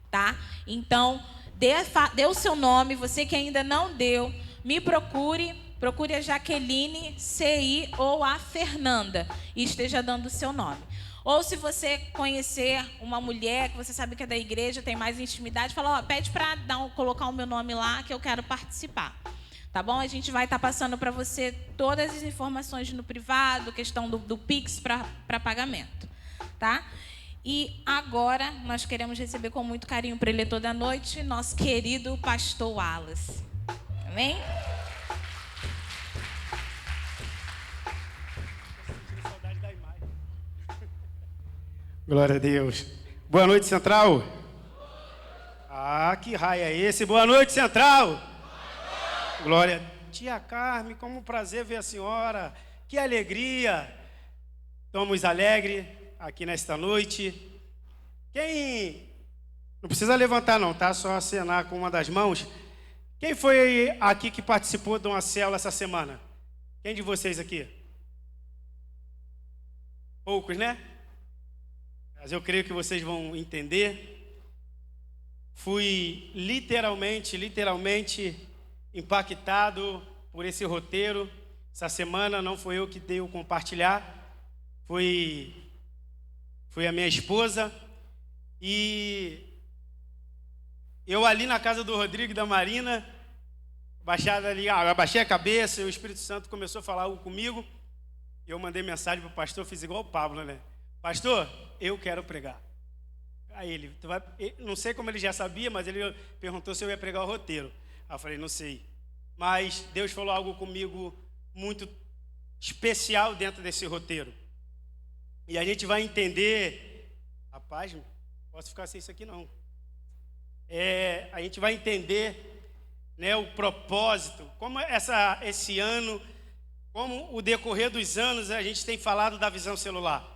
tá? Então, dê o seu nome, você que ainda não deu, me procure a Jaqueline, CI ou a Fernanda e esteja dando o seu nome. Ou se você conhecer uma mulher que você sabe que é da igreja, tem mais intimidade, fala, pede para colocar o meu nome lá que eu quero participar. Tá bom? A gente vai estar passando para você todas as informações no privado, questão do Pix para pagamento. Tá? E agora nós queremos receber com muito carinho, preletor da noite, nosso querido pastor Wallace. Amém? Glória a Deus. Boa noite, Central. Ah, que raio é esse? Boa noite, Central. Boa noite. Glória. Tia Carme, como um prazer ver a senhora. Que alegria. Estamos alegres aqui nesta noite. Quem... Não precisa levantar não, tá? Só acenar com uma das mãos. Quem foi aqui que participou de uma célula essa semana? Quem de vocês aqui? Poucos, né? Mas eu creio que vocês vão entender. fui literalmente impactado por esse roteiro. Essa semana não foi eu que dei o compartilhar, foi a minha esposa. E eu ali na casa do Rodrigo e da Marina, eu abaixei a cabeça e o Espírito Santo começou a falar algo comigo. E eu mandei mensagem para o pastor, fiz igual o Pablo, né? Pastor, eu quero pregar. Aí ele, não sei como ele já sabia, mas ele perguntou se eu ia pregar o roteiro. Aí eu falei, não sei. Mas Deus falou algo comigo muito especial dentro desse roteiro. E a gente vai entender, rapaz, não posso ficar sem isso aqui não. A gente vai entender, né, o propósito, como esse ano, como o decorrer dos anos a gente tem falado da visão celular.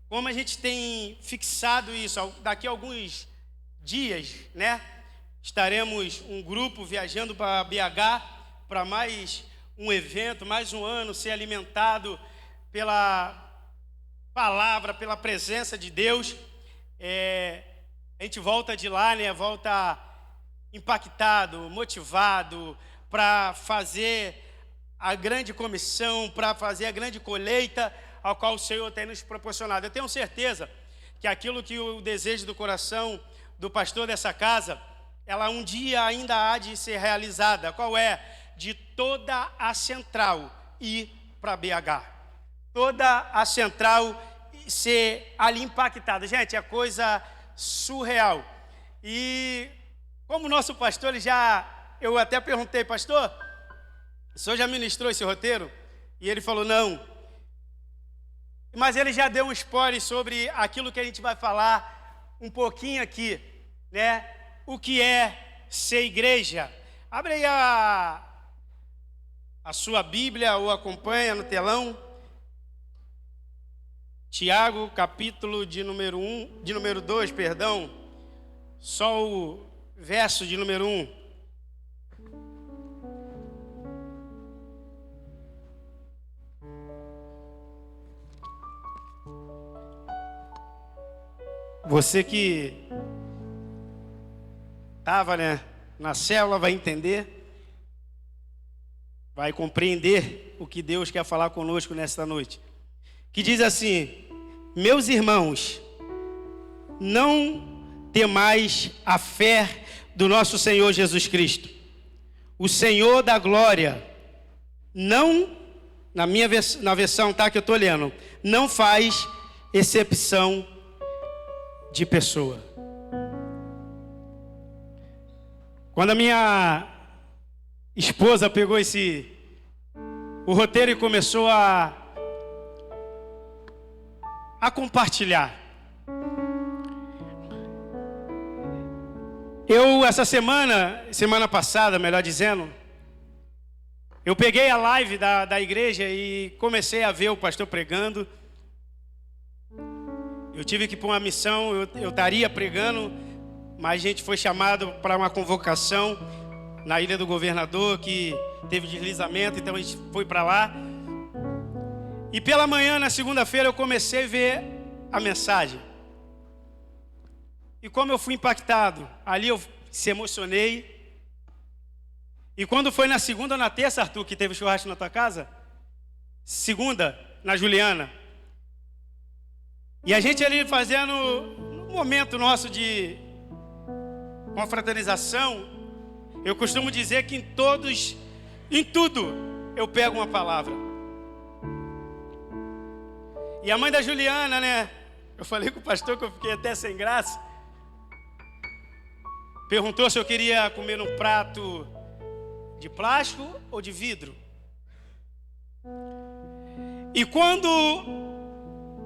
Como a gente tem fixado isso, daqui a alguns dias, né, estaremos um grupo viajando para BH para mais um evento, mais um ano, ser alimentado pela palavra, pela presença de Deus. A gente volta de lá, né, volta impactado, motivado para fazer a grande comissão, para fazer a grande colheita ao qual o Senhor tem nos proporcionado. Eu tenho certeza que aquilo que o desejo do coração do pastor dessa casa, ela um dia ainda há de ser realizada. Qual é? De toda a central ir para BH. Toda a central ser ali impactada. Gente, é coisa surreal. E como o nosso pastor, eu até perguntei, pastor, o senhor já ministrou esse roteiro? E ele falou, não. Mas ele já deu um spoiler sobre aquilo que a gente vai falar um pouquinho aqui, né? O que é ser igreja. Abre aí a sua Bíblia ou acompanha no telão. Tiago, capítulo de número 2, perdão. Só o verso de número 1. Você que estava, né, na célula vai entender, vai compreender o que Deus quer falar conosco nesta noite. Que diz assim: meus irmãos, não temais a fé do nosso Senhor Jesus Cristo. O Senhor da glória, não, na versão, tá, que eu estou lendo, não faz exceção de pessoa. Quando a minha esposa pegou o roteiro e começou a compartilhar, essa semana passada, melhor dizendo, eu peguei a live da igreja e comecei a ver o pastor pregando. Eu tive que ir para uma missão, eu estaria pregando, mas a gente foi chamado para uma convocação na Ilha do Governador, que teve deslizamento, então a gente foi para lá. E pela manhã, na segunda-feira, eu comecei a ver a mensagem. E como eu fui impactado, ali eu se emocionei. E quando foi na segunda ou na terça, Arthur, que teve churrasco na tua casa? Segunda, na Juliana. E a gente ali fazendo um momento nosso de confraternização, eu costumo dizer que em tudo, eu pego uma palavra. E a mãe da Juliana, né? Eu falei com o pastor que eu fiquei até sem graça. Perguntou se eu queria comer num prato de plástico ou de vidro. E quando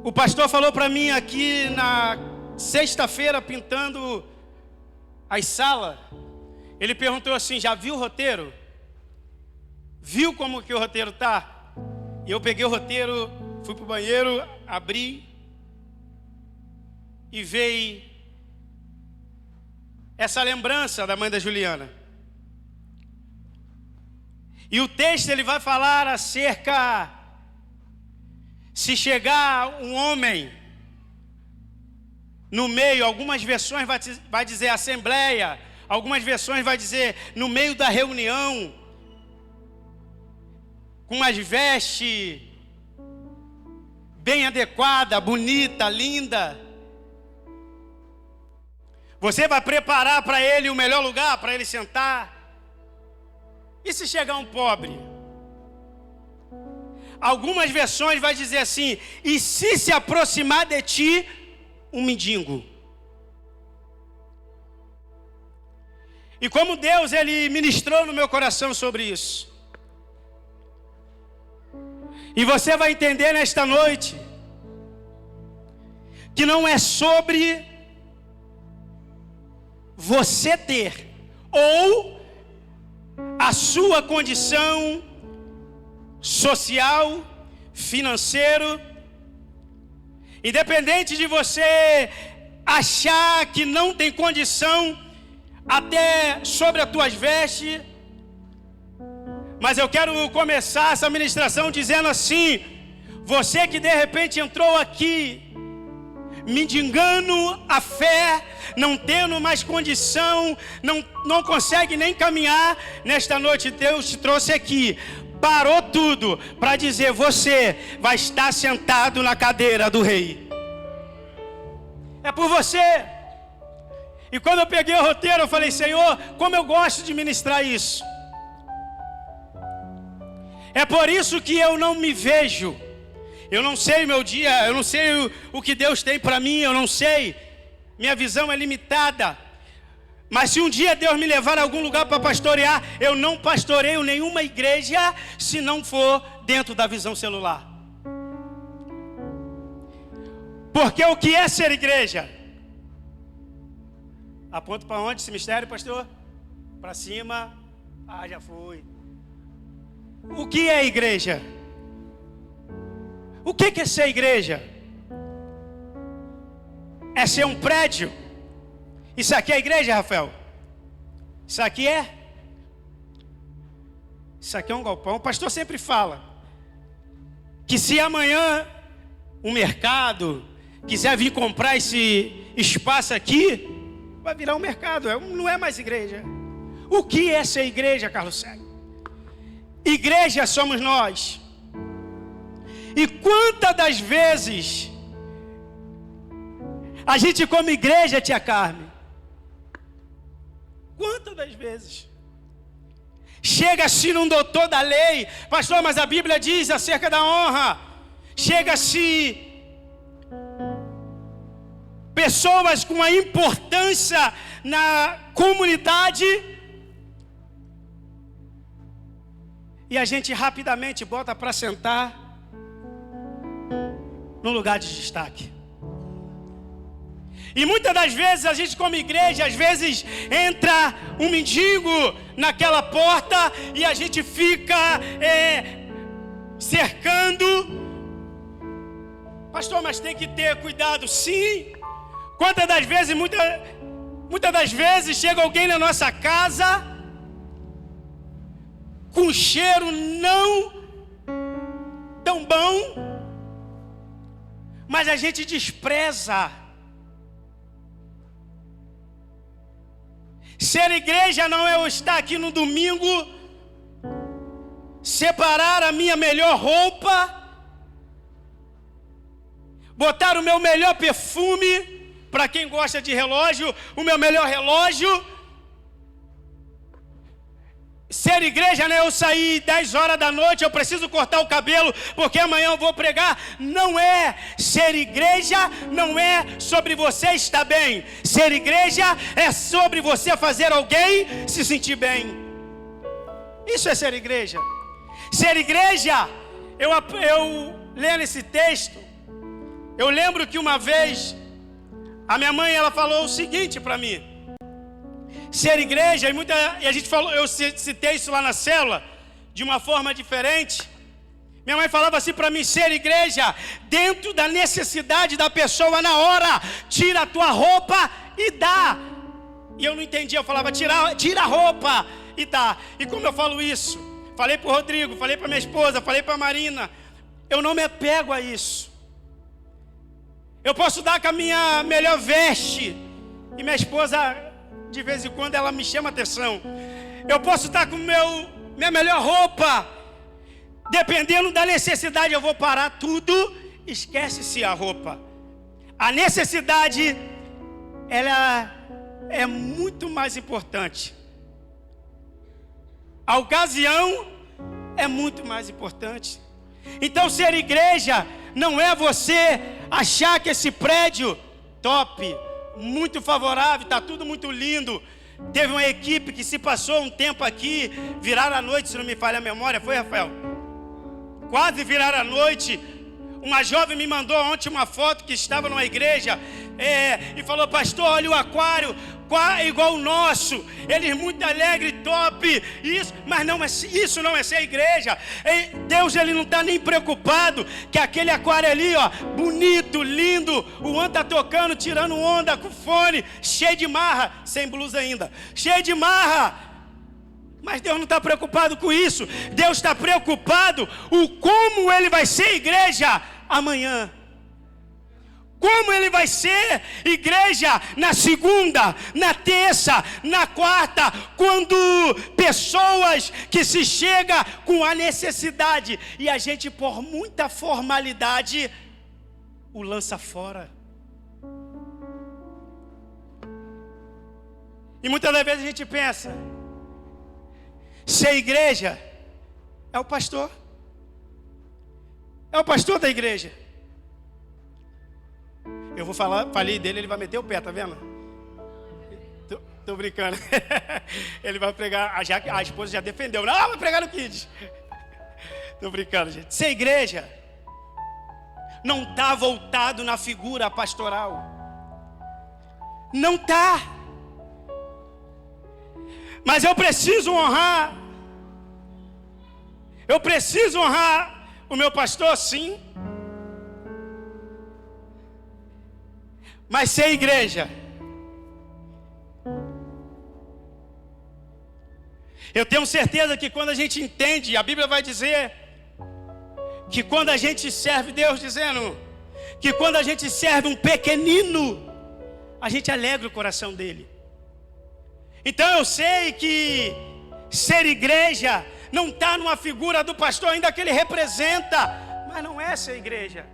o pastor falou para mim aqui na sexta-feira, pintando as salas, ele perguntou assim: já viu o roteiro? Viu como que o roteiro tá? E eu peguei o roteiro, fui pro banheiro, abri e veio essa lembrança da mãe da Juliana. E o texto ele vai falar acerca, se chegar um homem no meio, algumas versões vai dizer assembleia, algumas versões vai dizer no meio da reunião, com umas vestes bem adequada, bonita, linda. Você vai preparar para ele o melhor lugar para ele sentar. E se chegar um pobre? Algumas versões vai dizer assim: e se aproximar de ti um mendigo? E como Deus, Ele ministrou no meu coração sobre isso. E você vai entender nesta noite que não é sobre você ter ou a sua condição social, financeiro, independente de você achar que não tem condição até sobre as tuas vestes. Mas eu quero começar essa ministração dizendo assim: você que de repente entrou aqui mendigando a fé, não tendo mais condição, não consegue nem caminhar, nesta noite Deus te trouxe aqui, parou tudo para dizer: você vai estar sentado na cadeira do rei. É por você. E quando eu peguei o roteiro, eu falei: Senhor, como eu gosto de ministrar isso. É por isso que eu não me vejo. Eu não sei o meu dia, eu não sei o que Deus tem para mim, eu não sei. Minha visão é limitada. Mas se um dia Deus me levar a algum lugar para pastorear, eu não pastoreio nenhuma igreja se não for dentro da visão celular. Porque o que é ser igreja? Aponto para onde esse mistério, pastor? Para cima. Ah, já foi. O que é igreja? O que é ser igreja? É ser um prédio? Isso aqui é igreja, Rafael? Isso aqui é? Isso aqui é um galpão. O pastor sempre fala que se amanhã o mercado quiser vir comprar esse espaço aqui, vai virar um mercado, não é mais igreja. O que é ser igreja, Carlos Célio? Igreja somos nós. E quantas das vezes a gente como igreja, tia Carmen? Quantas das vezes? Chega-se num doutor da lei, pastor, mas a Bíblia diz acerca da honra. Chega-se pessoas com a importância na comunidade e a gente rapidamente bota para sentar no lugar de destaque. E muitas das vezes a gente como igreja, às vezes entra um mendigo naquela porta e a gente fica cercando. Pastor, mas tem que ter cuidado. Sim. Quantas das vezes, muitas das vezes chega alguém na nossa casa com cheiro não tão bom, mas a gente despreza. Ser igreja não é eu estar aqui no domingo, separar a minha melhor roupa, botar o meu melhor perfume, para quem gosta de relógio, o meu melhor relógio. Ser igreja não é eu sair 10 horas da noite, eu preciso cortar o cabelo porque amanhã eu vou pregar. Não é. Ser igreja não é sobre você estar bem. Ser igreja é sobre você fazer alguém se sentir bem. Isso é ser igreja. Ser igreja, eu lendo esse texto, eu lembro que uma vez a minha mãe, ela falou o seguinte para mim: ser igreja, e a gente falou, eu citei isso lá na célula, de uma forma diferente. Minha mãe falava assim para mim: ser igreja, dentro da necessidade da pessoa na hora, tira a tua roupa e dá. E eu não entendia, eu falava: tira a roupa e dá. E como eu falo isso? Falei para o Rodrigo, falei para minha esposa, falei para a Marina, eu não me apego a isso. Eu posso dar com a minha melhor veste. E minha esposa, de vez em quando, ela me chama atenção. Eu posso estar com minha melhor roupa. Dependendo da necessidade, eu vou parar tudo. Esquece-se a roupa. A necessidade, ela é muito mais importante. A ocasião é muito mais importante. Então, ser igreja não é você achar que esse prédio top, muito favorável, está tudo muito lindo. Teve uma equipe que se passou um tempo aqui, viraram a noite, se não me falha a memória, foi, Rafael? Quase viraram a noite. Uma jovem me mandou ontem uma foto que estava numa igreja e falou: pastor, olha o aquário, igual o nosso. Eles muito alegre, top, isso, mas não, isso não é ser igreja. Deus, ele não está nem preocupado que aquele aquário ali, ó, bonito, lindo, o Juan está tocando, tirando onda com fone, cheio de marra, sem blusa ainda, cheio de marra. Mas Deus não está preocupado com isso. Deus está preocupado o como ele vai ser igreja amanhã. Como ele vai ser igreja na segunda, na terça, na quarta, quando pessoas que se chegam com a necessidade e a gente, por muita formalidade, o lança fora. E muitas das vezes a gente pensa: ser igreja é o pastor. É o pastor da igreja. Eu vou falei dele, ele vai meter o pé, tá vendo? Tô brincando. Ele vai pregar, já a esposa já defendeu. Não, vai pregar no Kids. Tô brincando, gente. Ser igreja não está voltado na figura pastoral. Não está. Mas eu preciso honrar. Eu preciso honrar o meu pastor, sim. Mas ser igreja, eu tenho certeza que quando a gente entende, a Bíblia vai dizer que quando a gente serve, Deus dizendo que quando a gente serve um pequenino, a gente alegra o coração dele. Então eu sei que ser igreja não está numa figura do pastor, ainda que ele representa, mas não é ser igreja.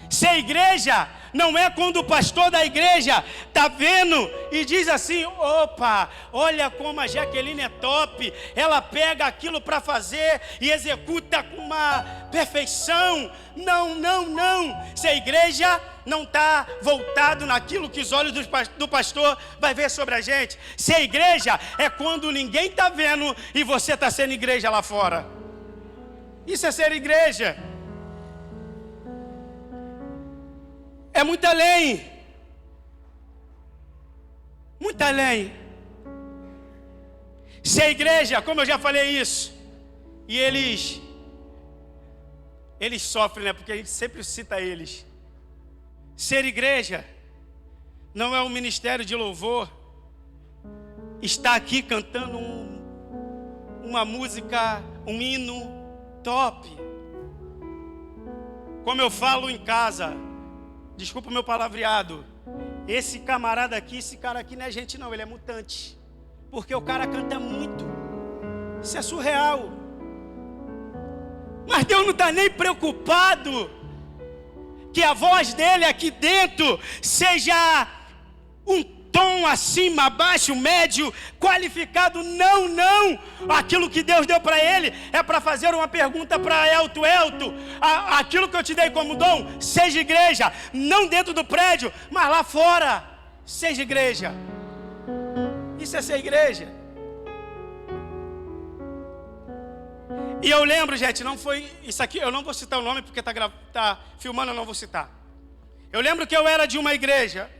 Ser igreja não é quando o pastor da igreja está vendo e diz assim: opa, olha como a Jaqueline é top, ela pega aquilo para fazer e executa com uma perfeição. Não, não, não. Ser igreja não está voltado naquilo que os olhos do pastor vai ver sobre a gente. Ser igreja é quando ninguém está vendo e você está sendo igreja lá fora. Isso é ser igreja. É muito além. Muito além. Ser igreja, como eu já falei isso, e eles sofrem, né? Porque a gente sempre cita eles. Ser igreja não é um ministério de louvor, está aqui cantando uma música, um hino top. Como eu falo em casa, desculpa o meu palavreado, esse camarada aqui, esse cara aqui não é gente não, ele é mutante. Porque o cara canta muito. Isso é surreal. Mas Deus não está nem preocupado que a voz dele aqui dentro seja um tom acima, abaixo, médio, qualificado. Não, não. Aquilo que Deus deu para ele é para fazer uma pergunta para Elton. Aquilo que eu te dei como dom, seja igreja. Não dentro do prédio, mas lá fora, seja igreja. Isso é ser igreja. E eu lembro, gente, não foi isso aqui, eu não vou citar o nome porque tá filmando, eu não vou citar. Eu lembro que eu era de uma igreja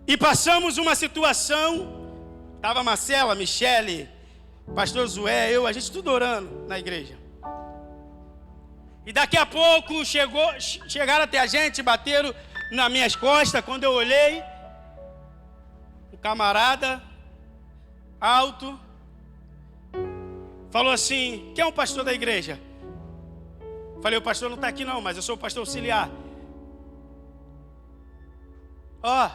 e passamos uma situação, estava Marcela, Michele, pastor Zué, a gente tudo orando na igreja. E daqui a pouco chegaram até a gente, bateram nas minhas costas. Quando eu olhei, um camarada alto falou assim: quem é um pastor da igreja? Falei, o pastor não está aqui não, mas eu sou o pastor auxiliar. Ó,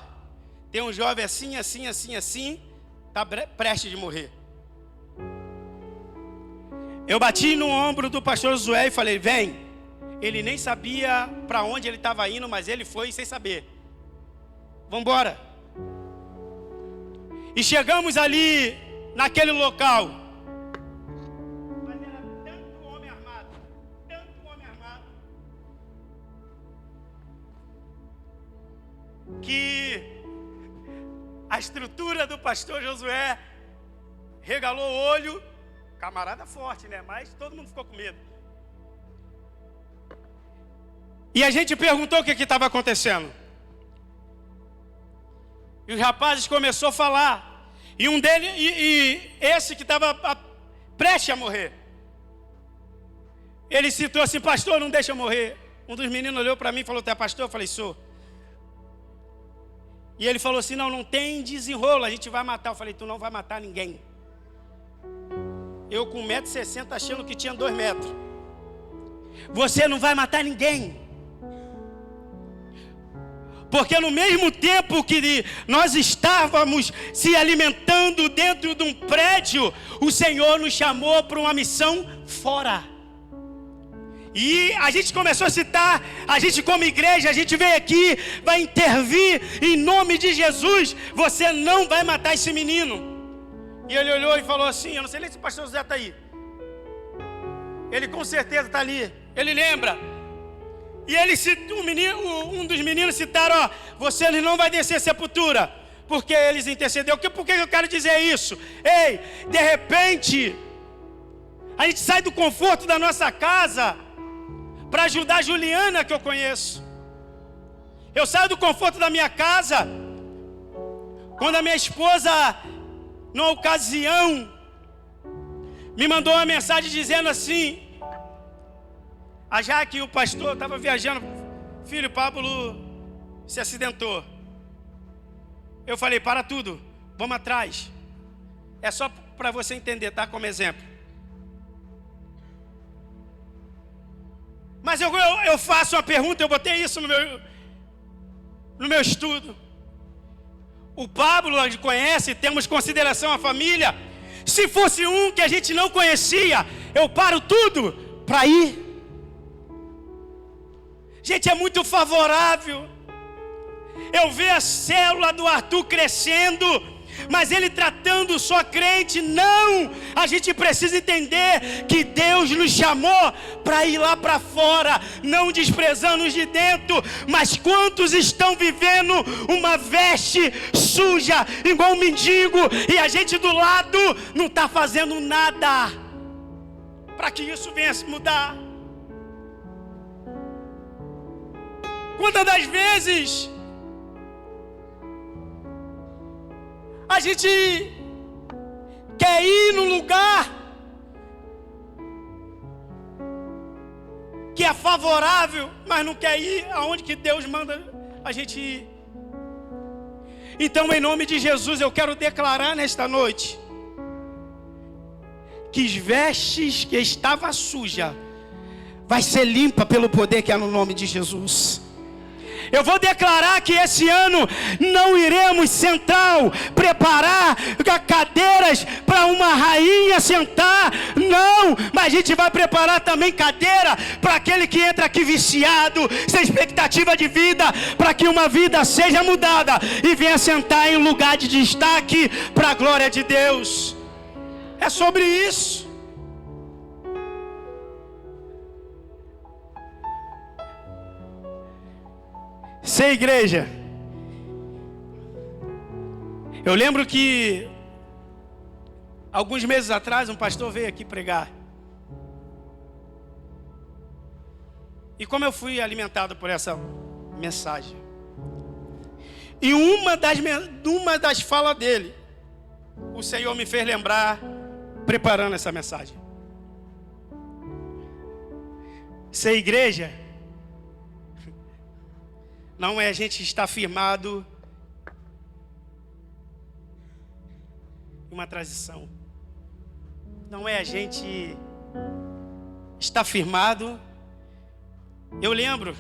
tem um jovem assim, assim, assim, assim, está prestes de morrer. Eu bati no ombro do pastor Josué e falei, vem. Ele nem sabia para onde ele estava indo, mas ele foi sem saber. Vamos embora. E chegamos ali, naquele local. Mas era tanto homem armado, que a estrutura do pastor Josué regalou o olho. Camarada forte, né? Mas todo mundo ficou com medo. E a gente perguntou o que estava acontecendo. E os rapazes começaram a falar. E um deles, esse que estava prestes a morrer, ele citou assim, pastor, não deixa eu morrer. Um dos meninos olhou para mim e falou, tu é pastor? Eu falei, sou. E ele falou assim, não tem desenrolo, a gente vai matar. Eu falei, tu não vai matar ninguém. Eu com 1,60 m achando que tinha 2 metros. Você não vai matar ninguém. Porque no mesmo tempo que nós estávamos se alimentando dentro de um prédio, o Senhor nos chamou para uma missão fora. E a gente começou a citar, a gente como igreja, a gente veio aqui, vai intervir em nome de Jesus. Você não vai matar esse menino. E ele olhou e falou assim, eu não sei nem se o pastor José está aí. Ele com certeza está ali, ele lembra. E ele, um dos meninos citaram, ó, você não vai descer a sepultura, porque eles intercederam. Por que eu quero dizer isso? Ei, de repente, a gente sai do conforto da nossa casa para ajudar a Juliana, que eu conheço. Eu saio do conforto da minha casa quando a minha esposa, numa ocasião, me mandou uma mensagem dizendo assim, já que o pastor estava viajando, filho, Pablo se acidentou. Eu falei, para tudo, vamos atrás. É só para você entender, tá? Como exemplo. Mas eu faço uma pergunta, eu botei isso no meu estudo. O Pablo a gente conhece, temos consideração à família. Se fosse um que a gente não conhecia, eu paro tudo para ir. Gente, é muito favorável eu ver a célula do Arthur crescendo, mas ele tratando só crente. Não, a gente precisa entender que Deus nos chamou para ir lá para fora, não desprezando os de dentro. Mas quantos estão vivendo uma veste suja, igual um mendigo, e a gente do lado não está fazendo nada para que isso venha a mudar? Quantas das vezes a gente quer ir num lugar que é favorável, mas não quer ir aonde que Deus manda a gente ir? Então, em nome de Jesus, eu quero declarar nesta noite que as vestes que estava suja vai ser limpa pelo poder que há no nome de Jesus. Eu vou declarar que esse ano não iremos sentar, preparar cadeiras para uma rainha sentar, não, mas a gente vai preparar também cadeira para aquele que entra aqui viciado, sem expectativa de vida, para que uma vida seja mudada e venha sentar em um lugar de destaque para a glória de Deus. É sobre isso. Ser igreja. Eu lembro que alguns meses atrás um pastor veio aqui pregar. E como eu fui alimentado por essa mensagem, e uma das falas dele, o Senhor me fez lembrar, preparando essa mensagem. Ser igreja não é a gente estar firmado em uma transição. Não é a gente estar firmado Eu lembro.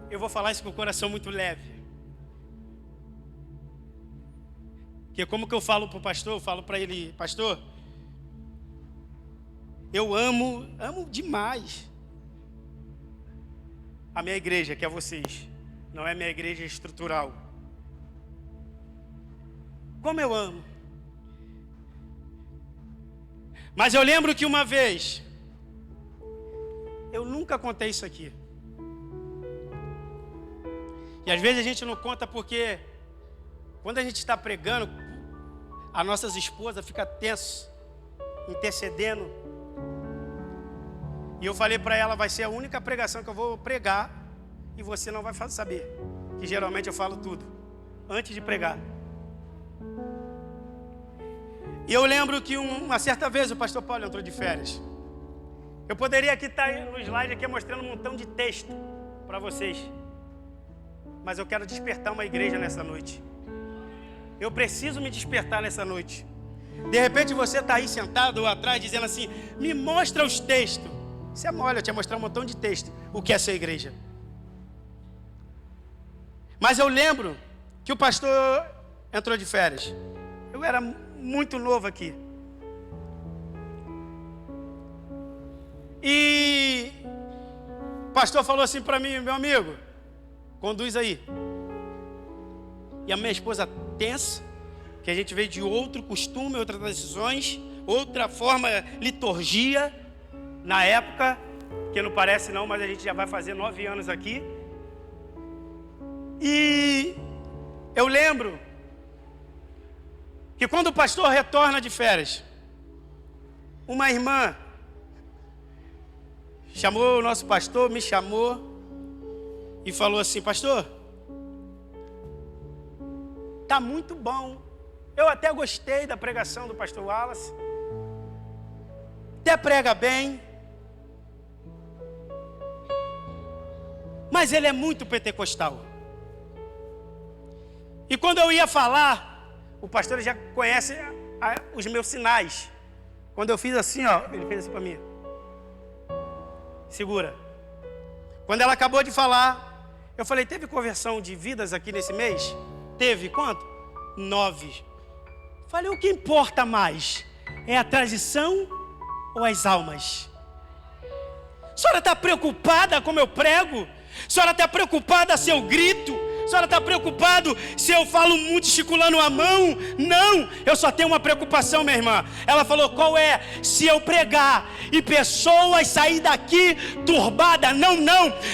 Eu vou falar isso com o coração muito leve. Porque como que eu falo para o pastor? Eu falo para ele: pastor, eu amo demais a minha igreja, que é vocês. Não é minha igreja estrutural. Como eu amo. Mas eu lembro que uma vez, eu nunca contei isso aqui. E às vezes a gente não conta porque quando a gente está pregando, as nossas esposas ficam tensas, intercedendo. E eu falei para ela: vai ser a única pregação que eu vou pregar e você não vai saber. Que geralmente eu falo tudo antes de pregar. E eu lembro que uma certa vez o pastor Paulo entrou de férias. Eu poderia aqui estar no slide aqui mostrando um montão de texto para vocês. Mas eu quero despertar uma igreja nessa noite. Eu preciso me despertar nessa noite. De repente você está aí sentado ou atrás dizendo assim: me mostra os textos. Você é mole, eu te mostrar um montão de texto. O que é ser igreja? Mas eu lembro que o pastor entrou de férias. Eu era muito novo aqui. E o pastor falou assim para mim: meu amigo, conduz aí. E a minha esposa tensa, que a gente veio de outro costume, outras decisões, outra forma, liturgia. Na época, que não parece não, mas a gente já vai fazer 9 anos aqui. E eu lembro que quando o pastor retorna de férias, uma irmã chamou o nosso pastor, me chamou e falou assim: pastor, tá muito bom. Eu até gostei da pregação do pastor Wallace. Até prega bem. Mas ele é muito pentecostal. E quando eu ia falar, o pastor já conhece os meus sinais. Quando eu fiz assim, ó, ele fez assim para mim. Segura. Quando ela acabou de falar, eu falei: teve conversão de vidas aqui nesse mês? Teve quanto? 9. Falei: o que importa mais? É a tradição ou as almas? A senhora está preocupada como eu prego? A senhora está preocupada se eu grito? A senhora está preocupado se eu falo muito gesticulando a mão? Não, eu só tenho uma preocupação, minha irmã. Ela falou: qual é? Se eu pregar e pessoas saírem daqui turbadas. Não,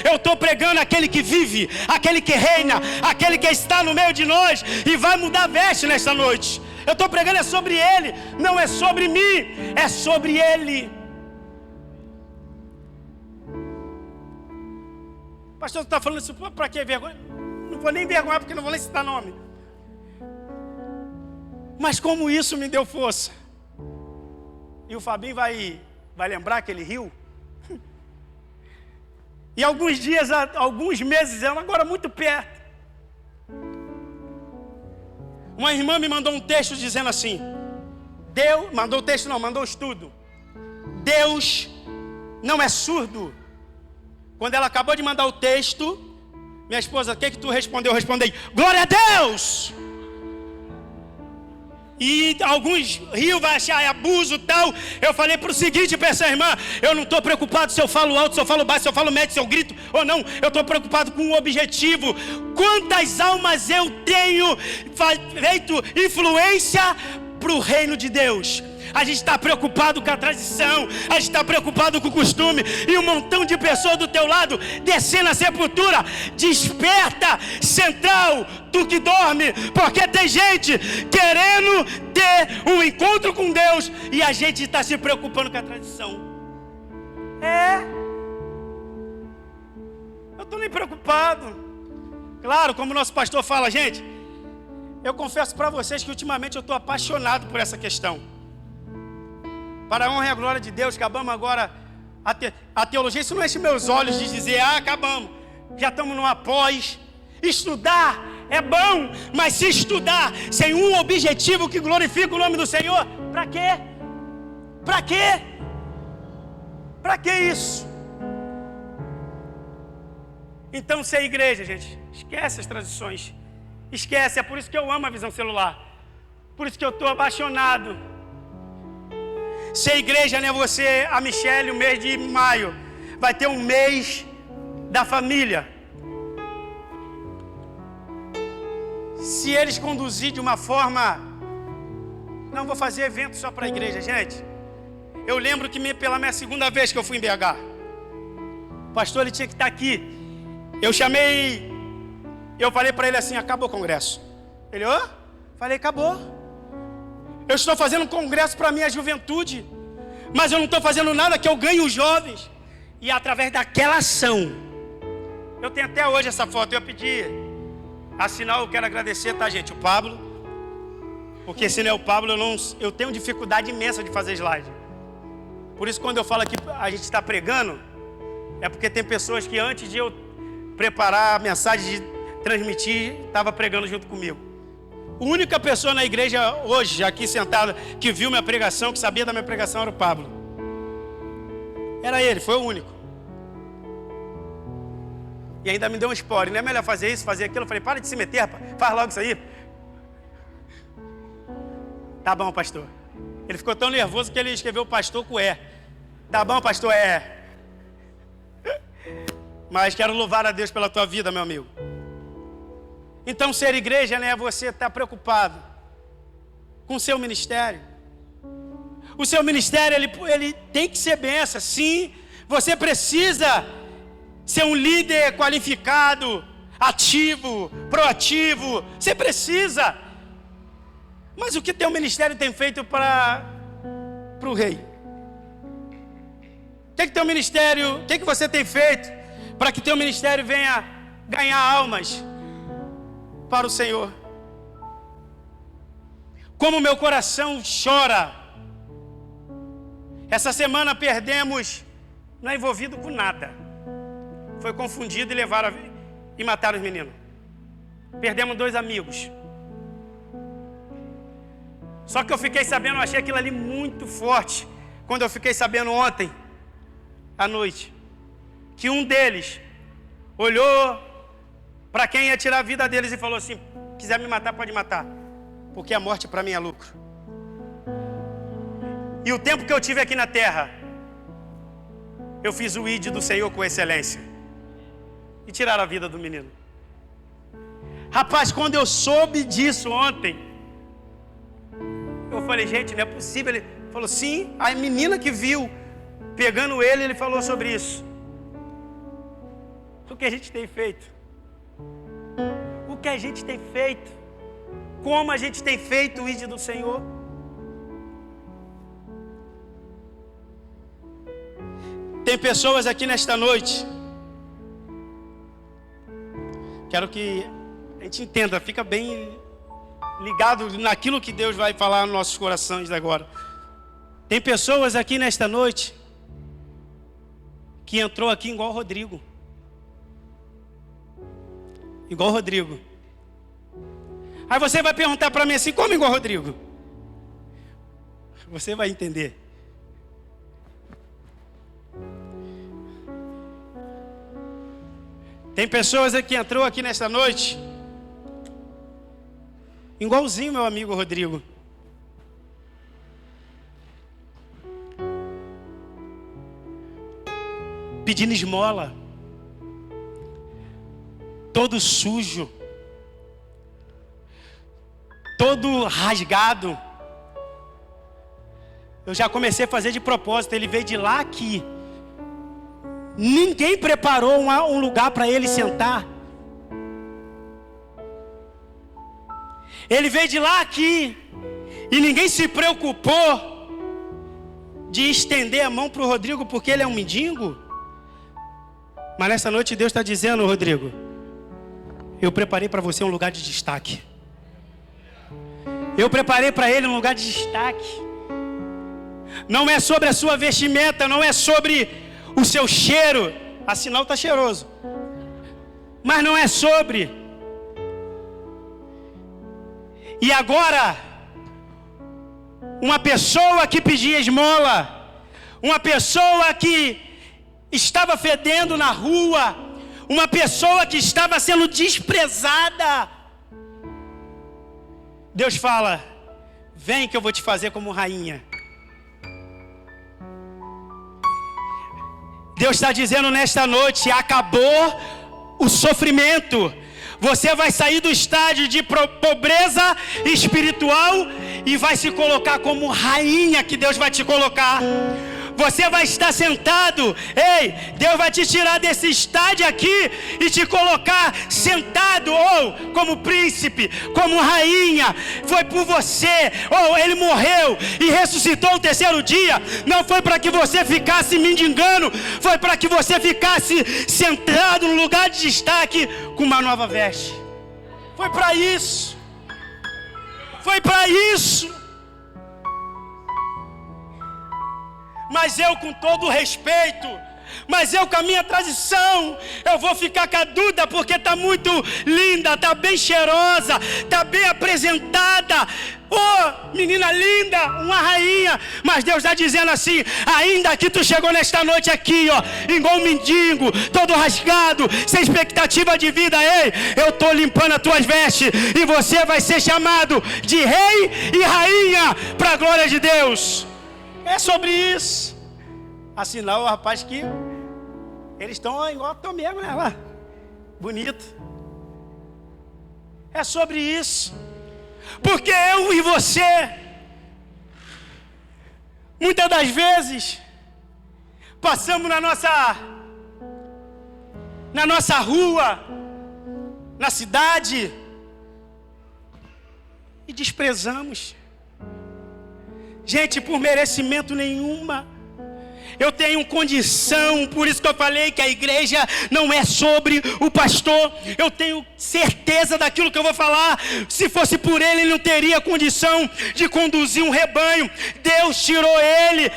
eu estou pregando aquele que vive, aquele que reina, aquele que está no meio de nós e vai mudar a veste nesta noite. Eu estou pregando é sobre ele, não é sobre mim, é sobre ele. Pastor, você está falando isso para que vergonha? Não vou nem vergonhar porque não vou nem citar nome. Mas como isso me deu força. E o Fabinho vai lembrar que ele riu. E alguns dias, alguns meses, agora muito perto, uma irmã me mandou um texto dizendo assim: mandou o texto não, mandou o estudo. Deus não é surdo. Quando ela acabou de mandar o texto, minha esposa: o que tu respondeu? Eu respondi: glória a Deus! E alguns rios vai achar abuso e tal. Eu falei para o seguinte para essa irmã: eu não estou preocupado se eu falo alto, se eu falo baixo, se eu falo médio, se eu grito ou não. Eu estou preocupado com um objetivo: quantas almas eu tenho feito influência para o reino de Deus. A gente está preocupado com a tradição, a gente está preocupado com o costume, e um montão de pessoas do teu lado descendo a sepultura. Desperta, Central, tu que dorme, porque tem gente querendo ter um encontro com Deus e a gente está se preocupando com a tradição. Eu estou nem preocupado. Claro, como o nosso pastor fala, gente, eu confesso para vocês que ultimamente eu estou apaixonado por essa questão. Para a honra e a glória de Deus, acabamos agora a teologia. Isso não enche meus olhos de dizer: acabamos, já estamos numa pós. Estudar é bom, mas se estudar sem um objetivo que glorifica o nome do Senhor, para quê? Para quê? Para que isso? Então, ser igreja, gente, esquece as tradições. Esquece, é por isso que eu amo a visão celular. Por isso que eu estou apaixonado. Ser igreja não é você, a Michele, o mês de maio. Vai ter um mês da família. Se eles conduzirem de uma forma... Não vou fazer evento só para a igreja, gente. Eu lembro que pela minha segunda vez que eu fui em BH, o pastor ele tinha que estar aqui. Eu falei para ele assim, acabou o congresso. Ele, falei, acabou. Eu estou fazendo um congresso para a minha juventude, mas eu não estou fazendo nada que eu ganhe os jovens. E através daquela ação, eu tenho até hoje essa foto, eu pedi, assinar, eu quero agradecer, tá, gente, o Pablo, porque se não é o Pablo, eu tenho dificuldade imensa de fazer slide. Por isso, quando eu falo que a gente está pregando, é porque tem pessoas que antes de eu preparar a mensagem, de transmitir, estava pregando junto comigo. A única pessoa na igreja hoje, aqui sentada, que viu minha pregação, que sabia da minha pregação, era o Pablo. Era ele, foi o único. E ainda me deu um spoiler, não é melhor fazer isso, fazer aquilo? Eu falei, para de se meter, rapaz, faz logo isso aí. Tá bom, pastor. Ele ficou tão nervoso que ele escreveu pastor com E. Tá bom, pastor, Mas quero louvar a Deus pela tua vida, meu amigo. Então, ser igreja, né, é você estar preocupado com o seu ministério. O seu ministério, ele tem que ser bênção. Sim, você precisa ser um líder qualificado, ativo, proativo. Você precisa. Mas o que teu ministério tem feito para o rei? O que teu ministério, o que você tem feito para que teu ministério venha ganhar almas para o Senhor? Como meu coração chora. Essa semana perdemos, não é envolvido com nada. Foi confundido e levaram e mataram os meninos. Perdemos 2 amigos. Só que eu fiquei sabendo, eu achei aquilo ali muito forte, quando eu fiquei sabendo ontem, à noite, que um deles olhou para quem ia tirar a vida deles e falou assim, quiser me matar, pode matar, porque a morte para mim é lucro. E o tempo que eu tive aqui na terra, eu fiz o ID do Senhor com excelência. E tiraram a vida do menino. Rapaz, quando eu soube disso ontem, eu falei, gente, não é possível. Ele falou, sim, a menina que viu, pegando ele falou sobre isso. O que a gente tem feito? O que a gente tem feito? Como a gente tem feito o ID do Senhor? Tem pessoas aqui nesta noite, quero que a gente entenda, fica bem ligado naquilo que Deus vai falar nos nossos corações agora. Tem pessoas aqui nesta noite que entrou aqui igual o Rodrigo. Igual o Rodrigo. Aí você vai perguntar para mim assim, como igual o Rodrigo? Você vai entender. Tem pessoas que entrou aqui nesta noite igualzinho meu amigo Rodrigo. Pedindo esmola. Todo sujo. Todo rasgado. Eu já comecei a fazer de propósito. Ele veio de lá aqui. Ninguém preparou um lugar para ele sentar. Ele veio de lá aqui. E ninguém se preocupou de estender a mão para o Rodrigo porque ele é um mendigo. Mas nessa noite Deus está dizendo, Rodrigo, eu preparei para você um lugar de destaque. Eu preparei para ele um lugar de destaque. Não é sobre a sua vestimenta, não é sobre o seu cheiro. Afinal está cheiroso. Mas não é sobre. E agora, uma pessoa que pedia esmola, uma pessoa que estava fedendo na rua, uma pessoa que estava sendo desprezada. Deus fala: vem que eu vou te fazer como rainha. Deus está dizendo nesta noite: acabou o sofrimento. Você vai sair do estágio de pobreza espiritual e vai se colocar como rainha que Deus vai te colocar. Você vai estar sentado, Deus vai te tirar desse estádio aqui e te colocar sentado, ou como príncipe, como rainha. Foi por você, ele morreu e ressuscitou no terceiro dia. Não foi para que você ficasse mendigando, foi para que você ficasse sentado no lugar de destaque com uma nova veste. Foi para isso. Foi para isso. Mas eu, com todo o respeito, mas eu com a minha tradição, eu vou ficar com a Duda porque está muito linda, está bem cheirosa, está bem apresentada. Menina linda, uma rainha. Mas Deus está dizendo assim: ainda que tu chegou nesta noite aqui, igual um mendigo, todo rasgado, sem expectativa de vida, eu estou limpando as tuas vestes e você vai ser chamado de rei e rainha para a glória de Deus. É sobre isso. Assinar o rapaz que eles estão igual estão mesmo, né? Lá. Bonito. É sobre isso. Porque eu e você, muitas das vezes, passamos na nossa rua, na cidade, e desprezamos. Gente, por merecimento nenhuma. Eu tenho condição, por isso que eu falei que a igreja não é sobre o pastor. Eu tenho certeza daquilo que eu vou falar. Se fosse por ele, ele não teria condição de conduzir um rebanho. Deus tirou ele,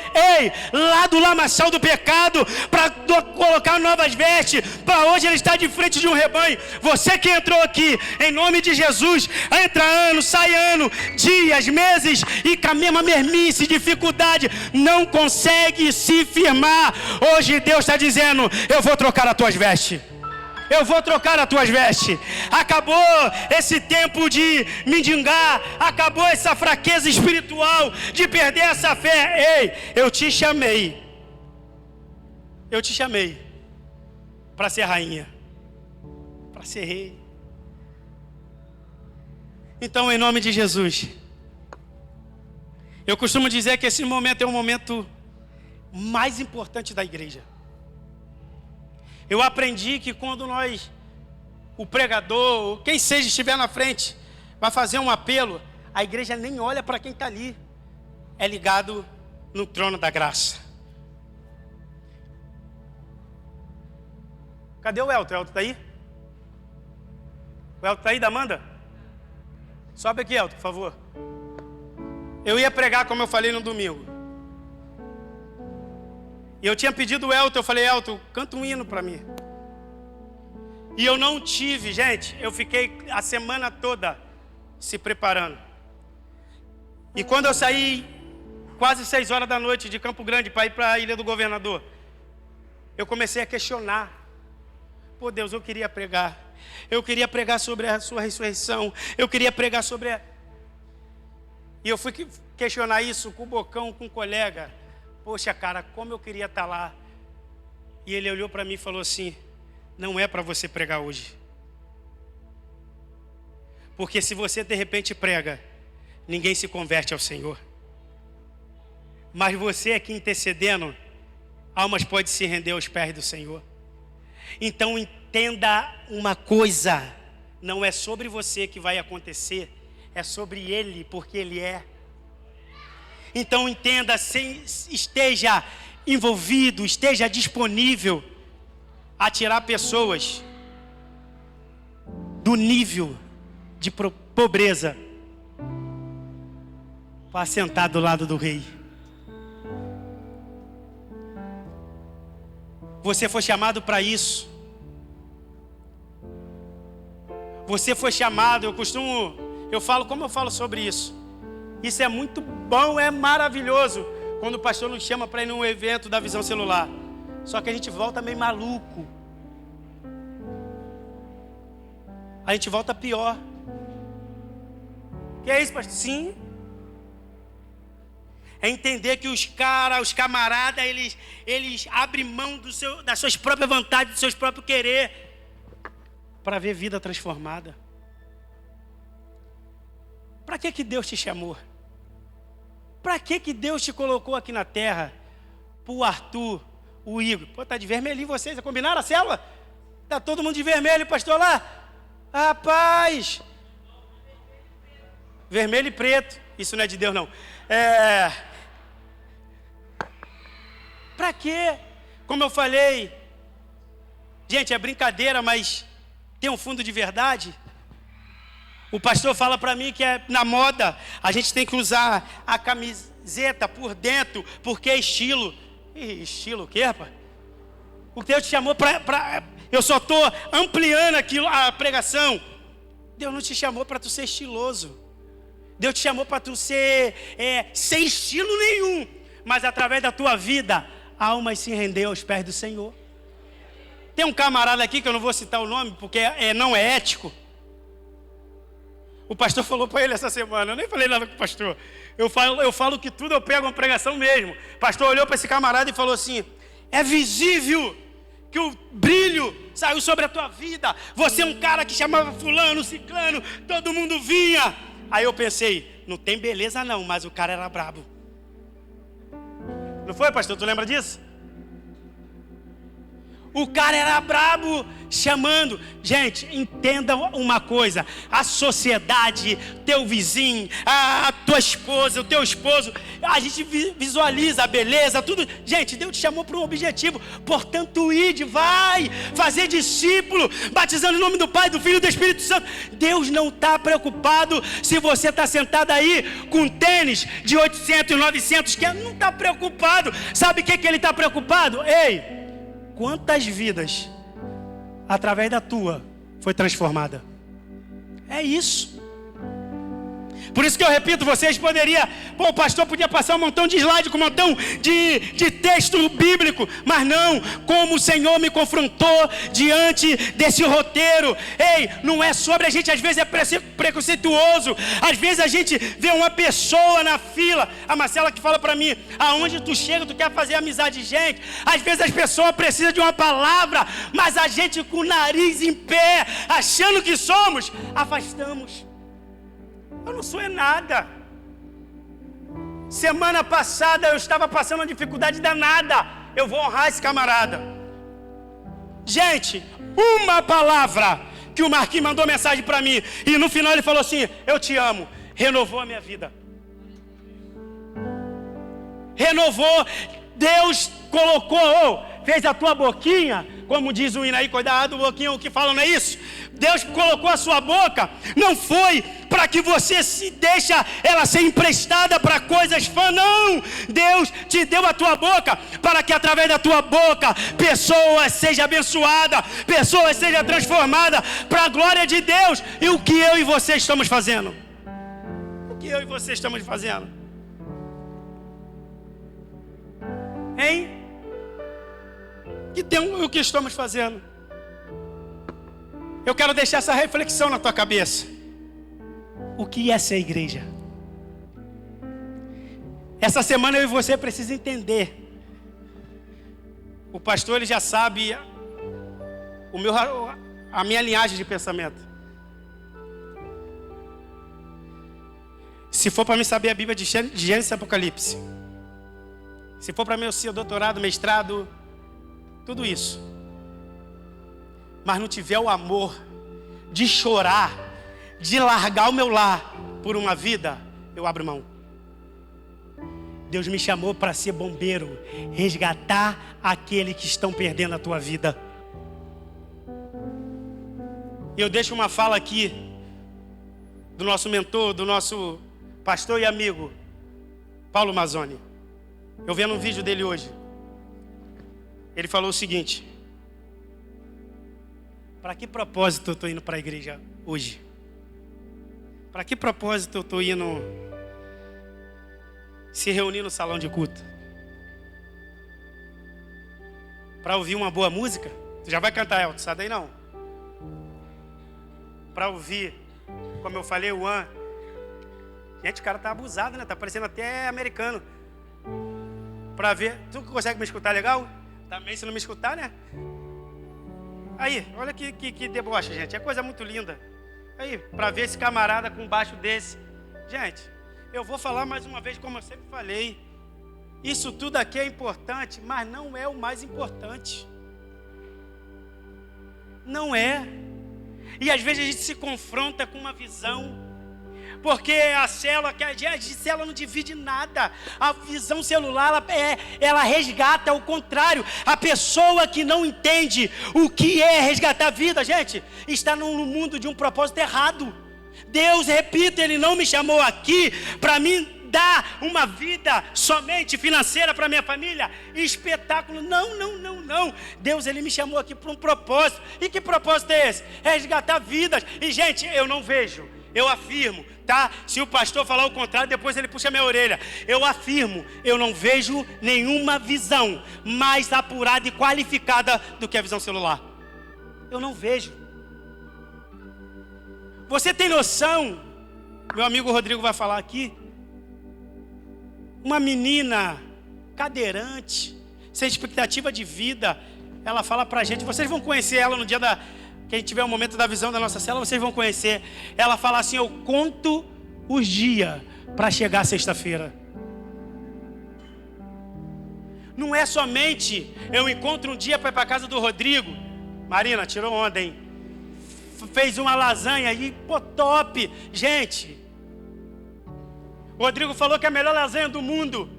lá do lamaçal do pecado, para colocar novas vestes, para hoje ele está de frente de um rebanho. Você que entrou aqui, em nome de Jesus, entra ano, sai ano, dias, meses, e com a mesma mermice, dificuldade, não consegue se firmar. Hoje Deus está dizendo: eu vou trocar as tuas vestes. Eu vou trocar as tuas vestes. Acabou esse tempo de mendigar. Acabou essa fraqueza espiritual, de perder essa fé. Eu te chamei. Eu te chamei para ser rainha, para ser rei. Então, em nome de Jesus, eu costumo dizer que esse momento é um momento mais importante da igreja. Eu aprendi que quando o pregador, quem seja estiver na frente, vai fazer um apelo, a igreja nem olha para quem está ali. É ligado no trono da graça. Cadê o Elton? O Elton está aí? O Elton está aí, da Amanda? Sobe aqui, Elton, por favor. Eu ia pregar, como eu falei no domingo. E eu tinha pedido o Elton, eu falei: Elton, canta um hino para mim. E eu não tive, gente, eu fiquei a semana toda se preparando. E quando eu saí, quase 6 horas da noite de Campo Grande para ir para a Ilha do Governador, eu comecei a questionar. Pô, Deus, eu queria pregar. Eu queria pregar sobre a sua ressurreição. Eu queria pregar sobre a... E eu fui questionar isso com o Bocão, com um colega. Poxa, cara, como eu queria estar lá. E ele olhou para mim e falou assim: não é para você pregar hoje. Porque se você de repente prega, ninguém se converte ao Senhor. Mas você aqui intercedendo, almas podem se render aos pés do Senhor. Então entenda uma coisa: não é sobre você que vai acontecer, é sobre Ele, porque Ele é. Então entenda, esteja envolvido, esteja disponível a tirar pessoas do nível de pobreza para sentar do lado do rei. Você foi chamado para isso. Você foi chamado, eu falo como eu falo sobre isso. Isso é muito bom, é maravilhoso. quando o pastor nos chama para ir num evento da Visão Celular. Só que a gente volta meio maluco. A gente volta pior. Que é isso, pastor? Sim. É entender que os camaradas, eles abrem mão das suas próprias vontades, dos seus próprios querer, para ver vida transformada. Para que Deus te chamou? Para que Deus te colocou aqui na terra? Pro Arthur, o Igor. Pô, tá de vermelhinho vocês, combinaram a célula? Tá todo mundo de vermelho, pastor lá? Rapaz! Vermelho e preto. Isso não é de Deus, não. Para quê? Como eu falei, gente, é brincadeira, mas tem um fundo de verdade. O pastor fala para mim que é na moda, a gente tem que usar a camiseta por dentro, porque é estilo. Ih, estilo o quê, rapaz? O que Deus te chamou para... Eu só estou ampliando aquilo, a pregação. Deus não te chamou para tu ser estiloso. Deus te chamou para tu ser sem estilo nenhum. Mas através da tua vida, a alma se rendeu aos pés do Senhor. Tem um camarada aqui, que eu não vou citar o nome, porque não é ético. O pastor falou para ele essa semana, eu nem falei nada com o pastor. Eu falo que tudo eu pego uma pregação mesmo. O pastor olhou para esse camarada e falou assim: é visível que o brilho saiu sobre a tua vida. Você é um cara que chamava fulano, ciclano, todo mundo vinha. Aí eu pensei, não tem beleza não, mas o cara era brabo. Não foi, pastor? Tu lembra disso? O cara era brabo, chamando. Gente, entenda uma coisa. A sociedade, teu vizinho, a tua esposa, o teu esposo, a gente visualiza a beleza, tudo. Gente, Deus te chamou para um objetivo. Portanto, ide, vai fazer discípulo, batizando em nome do Pai, do Filho e do Espírito Santo. Deus não está preocupado se você está sentado aí com tênis de 800 e 900, que não está preocupado. Sabe o que Ele está preocupado? Ei! Quantas vidas, através da tua, foi transformada? É isso. Por isso que eu repito, vocês poderiam... o pastor podia passar um montão de slide com um montão de texto bíblico. Mas não, como o Senhor me confrontou diante desse roteiro. Ei, não é sobre a gente, às vezes é preconceituoso. Às vezes a gente vê uma pessoa na fila. A Marcela que fala para mim, aonde tu chega, tu quer fazer amizade de gente. Às vezes as pessoas precisam de uma palavra, mas a gente com o nariz em pé, achando que somos, afastamos. Eu não sou nada. Semana passada eu estava passando uma dificuldade danada. Eu vou honrar esse camarada. Gente, uma palavra que o Marquinhos mandou mensagem para mim. E no final ele falou assim: eu te amo. Renovou a minha vida. Renovou. Deus colocou, fez a tua boquinha, como diz o hino aí, cuidado do boquinha, o que falam, não é isso? Deus colocou a sua boca, não foi para que você se deixa ela ser emprestada para coisas fãs, não. Deus te deu a tua boca para que através da tua boca pessoas sejam abençoadas, pessoas sejam transformadas para a glória de Deus. E o que eu e você estamos fazendo? O que eu e você estamos fazendo? Hein? O que estamos fazendo? Eu quero deixar essa reflexão na tua cabeça. O que é ser igreja? Essa semana eu e você precisam entender. O pastor ele já sabe a minha linhagem de pensamento. Se for para mim saber a Bíblia de Gênesis e Apocalipse, se for para mim ser doutorado, mestrado, tudo isso, mas não tiver o amor de chorar, de largar o meu lar por uma vida, eu abro mão. Deus me chamou para ser bombeiro, resgatar aqueles que estão perdendo a tua vida. Eu deixo uma fala aqui do nosso mentor, do nosso pastor e amigo Paulo Mazzoni. Eu vendo um vídeo dele hoje. Ele falou o seguinte: para que propósito eu estou indo para a igreja hoje? Para que propósito eu estou indo se reunir no salão de culto para ouvir uma boa música? Tu já vai cantar, Elton, sai daí não. Para ouvir, como eu falei, o One. Gente, o cara tá abusado, né? Tá parecendo até americano. Para ver, tu consegue me escutar legal? Também se não me escutar, né? Aí, olha que deboche, gente. É coisa muito linda. Aí, para ver esse camarada com baixo desse. Gente, eu vou falar mais uma vez, como eu sempre falei. Isso tudo aqui é importante, mas não é o mais importante. Não é. E às vezes a gente se confronta com uma visão. Porque a célula não divide nada. A visão celular, ela resgata o contrário. A pessoa que não entende o que é resgatar a vida, gente, está no mundo de um propósito errado. Deus, repito, Ele não me chamou aqui para mim dar uma vida somente financeira para minha família, espetáculo, não. Deus, Ele me chamou aqui para um propósito. E que propósito é esse? Resgatar vidas. E gente, eu não vejo, eu afirmo, tá? Se o pastor falar o contrário, depois ele puxa minha orelha. Eu afirmo, eu não vejo nenhuma visão mais apurada e qualificada do que a visão celular. Eu não vejo. Você tem noção? Meu amigo Rodrigo vai falar aqui. Uma menina cadeirante, sem expectativa de vida, ela fala pra gente, vocês vão conhecer ela no dia que a gente tiver o momento da visão da nossa célula, vocês vão conhecer. Ela fala assim, eu conto os dias para chegar sexta-feira. Não é somente eu encontro um dia para ir para casa do Rodrigo. Marina, tirou onda, hein? Fez uma lasanha aí, pô, top. Gente, o Rodrigo falou que é a melhor lasanha do mundo.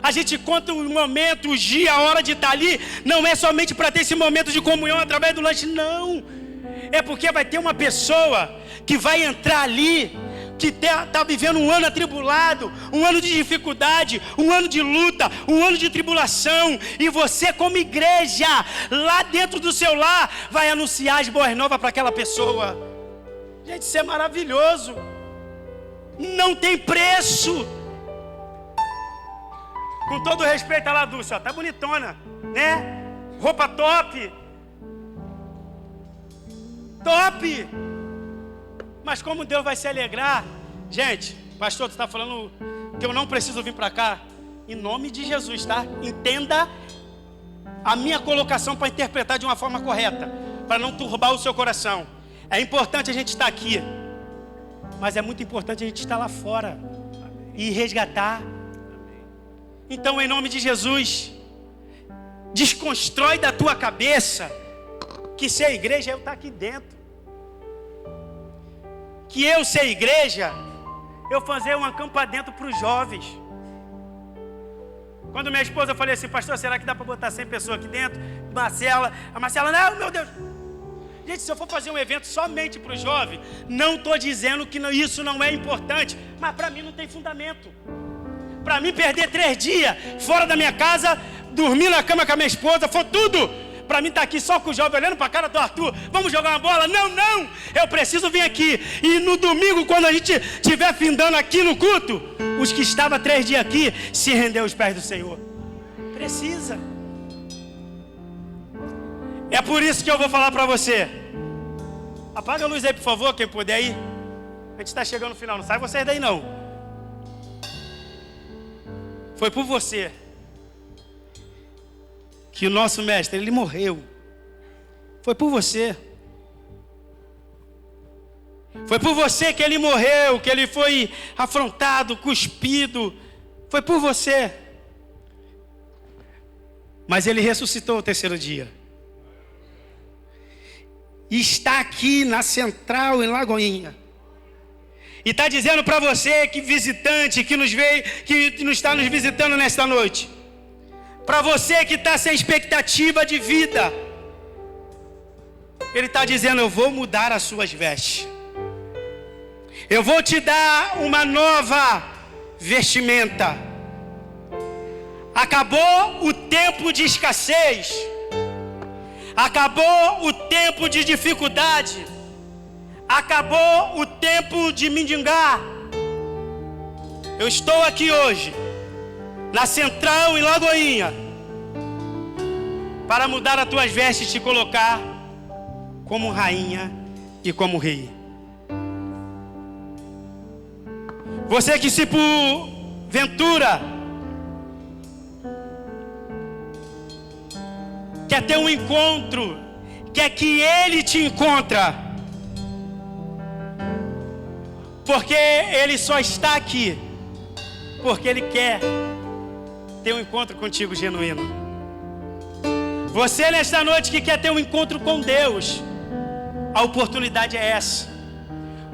A gente conta o momento, o dia, a hora de estar ali. Não é somente para ter esse momento de comunhão através do lanche, não. É porque vai ter uma pessoa que vai entrar ali, que está vivendo um ano atribulado, um ano de dificuldade, um ano de luta, um ano de tribulação. E você, como igreja, lá dentro do seu lar, vai anunciar as boas novas para aquela pessoa. Gente, isso é maravilhoso. Não tem preço. Com todo respeito, olha lá, Dulce, ó, tá bonitona, né? Roupa top. Top. Mas como Deus vai se alegrar? Gente, pastor, tu está falando que eu não preciso vir para cá? Em nome de Jesus, tá? Entenda a minha colocação para interpretar de uma forma correta, para não turbar o seu coração. É importante a gente estar aqui, mas é muito importante a gente estar lá fora e resgatar. Então, em nome de Jesus, desconstrói da tua cabeça que ser igreja é eu estar aqui dentro. Que eu ser igreja, eu fazer uma campa dentro para os jovens. Quando minha esposa, eu falei assim, pastor, será que dá para botar 100 pessoas aqui dentro? A Marcela, não, meu Deus. Gente, se eu for fazer um evento somente para os jovens, não estou dizendo que isso não é importante, mas para mim não tem fundamento. Para mim perder 3 dias fora da minha casa, dormir na cama com a minha esposa, foi tudo. Para mim estar aqui só com o jovem olhando para a cara do Arthur, vamos jogar uma bola? Não, eu preciso vir aqui. E no domingo, quando a gente estiver findando aqui no culto, os que estavam 3 dias aqui, se render aos pés do Senhor. Precisa. É por isso que eu vou falar para você. Apaga a luz aí, por favor, quem puder aí. A gente está chegando no final, não sai vocês daí não. Foi por você que o nosso mestre, ele morreu. Foi por você. Foi por você que ele morreu, que ele foi afrontado, cuspido. Foi por você. Mas ele ressuscitou o 3º dia. E está aqui na Central, em Lagoinha. E está dizendo para você, que visitante, que nos veio, que nos está nos visitando nesta noite. Para você que está sem expectativa de vida. Ele está dizendo, eu vou mudar as suas vestes. Eu vou te dar uma nova vestimenta. Acabou o tempo de escassez. Acabou o tempo de dificuldade. Acabou o tempo de mendigar. Eu estou aqui hoje, na Central em Lagoinha, para mudar as tuas vestes e te colocar como rainha e como rei. Você que se porventura quer ter um encontro, quer que Ele te encontra, porque Ele só está aqui porque Ele quer ter um encontro contigo genuíno. Você nesta noite que quer ter um encontro com Deus, a oportunidade é essa.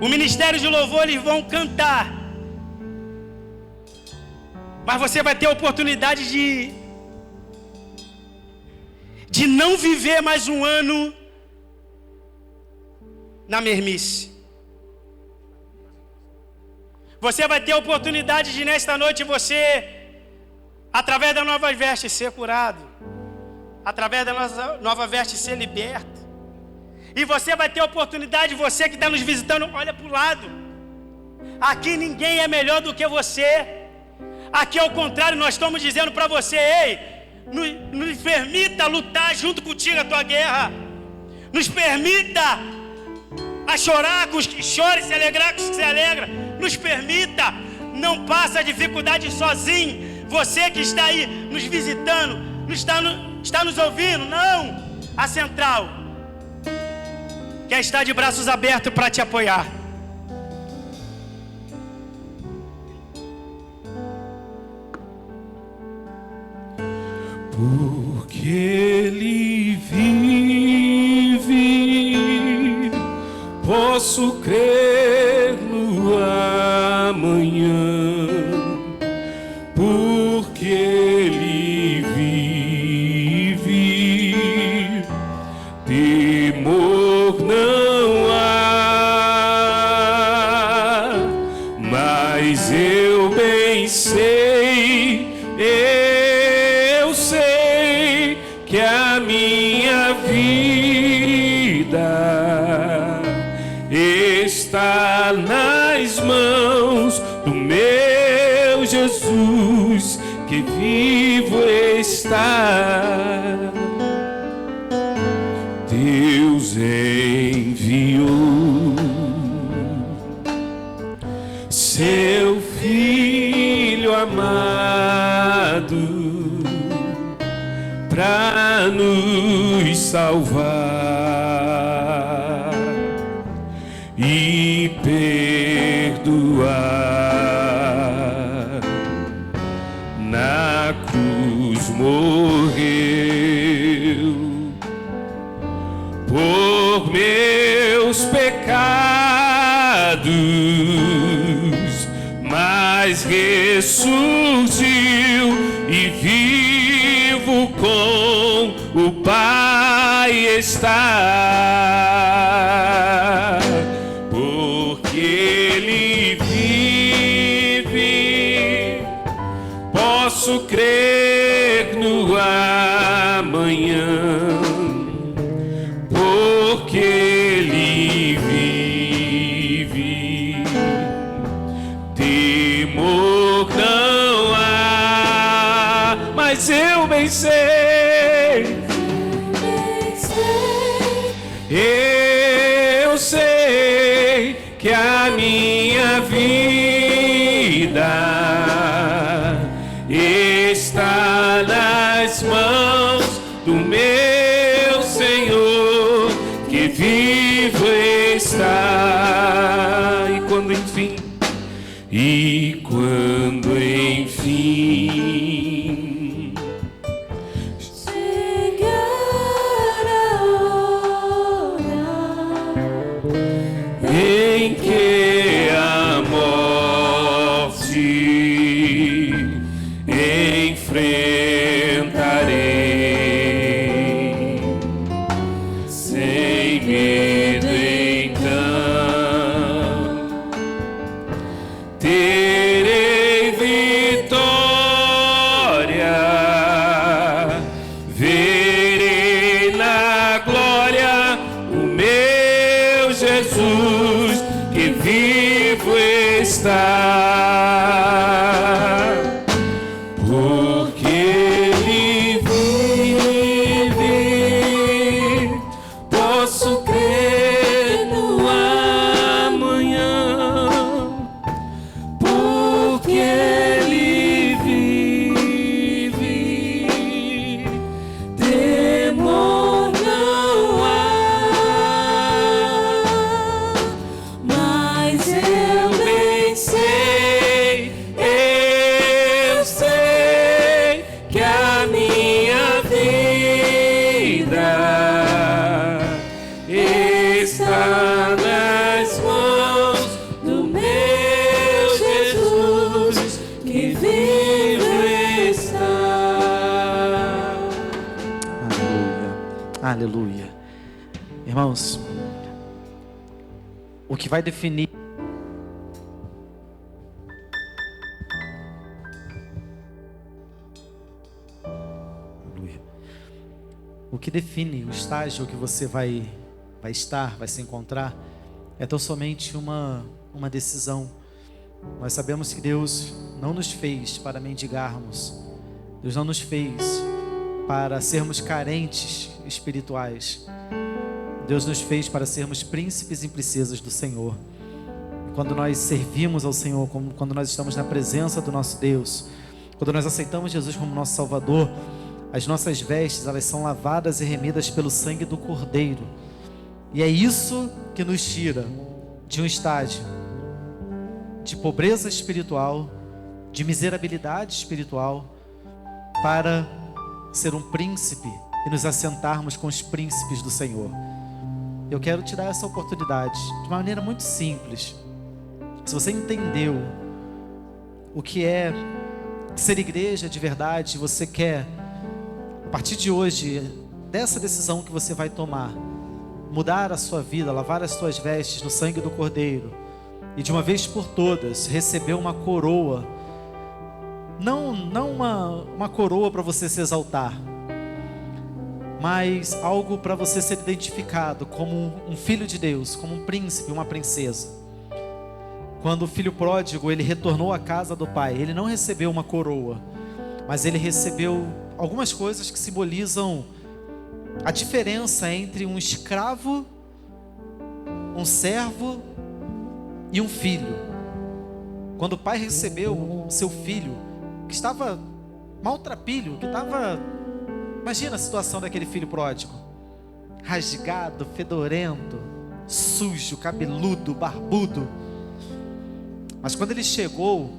O ministério de louvor, eles vão cantar, mas você vai ter a oportunidade de não viver mais um ano na mermice. Você vai ter a oportunidade de nesta noite você, através da nova veste, ser curado. Através da nossa nova veste, ser liberto. E você vai ter a oportunidade, você que está nos visitando, olha para o lado. Aqui ninguém é melhor do que você. Aqui ao contrário, nós estamos dizendo para você: ei, nos permita lutar junto contigo a tua guerra. Nos permita a chorar com os que choram e se alegrar com os que se alegram. Nos permita, não passa a dificuldade sozinho. Você que está aí nos visitando, está nos ouvindo, não. A Central quer estar de braços abertos para te apoiar. Porque Ele vive, posso crer no amanhã. Porque Ele vive, temor não há, mas eu bem sei, que a minha vida está nas mãos do meu Jesus, que vivo está. Deus enviou seu Filho amado para nos salvar e perdoar. Na cruz morreu por meus pecados, mas ressurgiu e vivo com o Pai está. Porque Ele vive, posso crer no amanhã. Porque Ele vive, temor não há, mas eu bem sei. Eu sei que a minha vida está nas mãos do meu Senhor, que vivo está. E quando enfim em que a morte enfrentarei sem medo, então terei vitória, verei na glória o meu Jesus, que vivo está. está nas mãos do meu Jesus, que vivo está. Aleluia, aleluia. Irmãos, o que vai definir o que define o estágio que você vai estar, vai se encontrar, é tão somente uma decisão. Nós sabemos que Deus não nos fez para mendigarmos. Deus não nos fez para sermos carentes espirituais. Deus nos fez para sermos príncipes e princesas do Senhor. Quando nós servimos ao Senhor, quando nós estamos na presença do nosso Deus, quando nós aceitamos Jesus como nosso Salvador, as nossas vestes, elas são lavadas e remidas pelo sangue do Cordeiro. E é isso que nos tira de um estágio de pobreza espiritual, de miserabilidade espiritual, para ser um príncipe e nos assentarmos com os príncipes do Senhor. Eu quero te dar essa oportunidade de uma maneira muito simples. Se você entendeu o que é ser igreja de verdade, você quer, a partir de hoje, dessa decisão que você vai tomar, mudar a sua vida, lavar as suas vestes no sangue do Cordeiro, e de uma vez por todas receber uma coroa, não uma coroa para você se exaltar, mas algo para você ser identificado como um filho de Deus, como um príncipe, uma princesa. Quando o filho pródigo, ele retornou à casa do pai, ele não recebeu uma coroa, mas ele recebeu algumas coisas que simbolizam a diferença entre um escravo, um servo e um filho. Quando o pai recebeu o seu filho, que estava maltrapilho, que estava... Imagina a situação daquele filho pródigo. Rasgado, fedorento, sujo, cabeludo, barbudo. Mas quando ele chegou,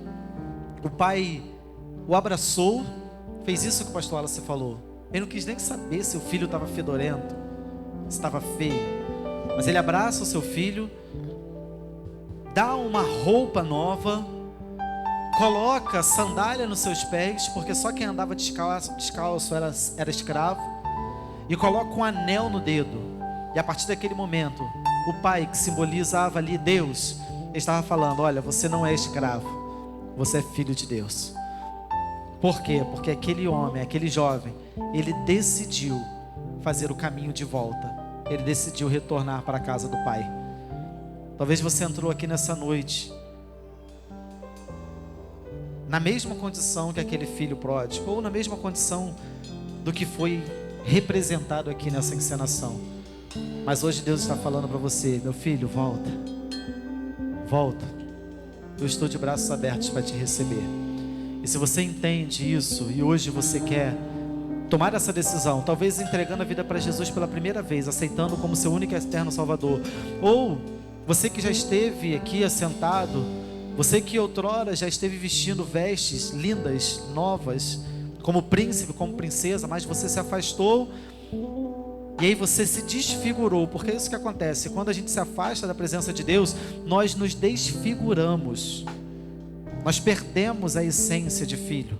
o pai o abraçou, fez isso que o pastor Wallace falou. Ele não quis nem saber se o filho estava fedorento, se estava feio. Mas ele abraça o seu filho, dá uma roupa nova, coloca sandália nos seus pés, porque só quem andava descalço era escravo, e coloca um anel no dedo. E a partir daquele momento, o pai, que simbolizava ali Deus, estava falando: olha, você não é escravo, você é filho de Deus. Por quê? Porque aquele homem, aquele jovem, ele decidiu fazer o caminho de volta. Ele decidiu retornar para a casa do pai. Talvez você entrou aqui nessa noite na mesma condição que aquele filho pródigo, ou na mesma condição do que foi representado aqui nessa encenação. Mas hoje Deus está falando para você: meu filho, volta. Volta. Eu estou de braços abertos para te receber. E se você entende isso e hoje você quer tomar essa decisão, talvez entregando a vida para Jesus pela primeira vez, aceitando como seu único e eterno Salvador, ou você que já esteve aqui assentado, você que outrora já esteve vestindo vestes lindas, novas, como príncipe, como princesa, mas você se afastou e aí você se desfigurou, porque é isso que acontece. Quando a gente se afasta da presença de Deus, nós nos desfiguramos, nós perdemos a essência de filho.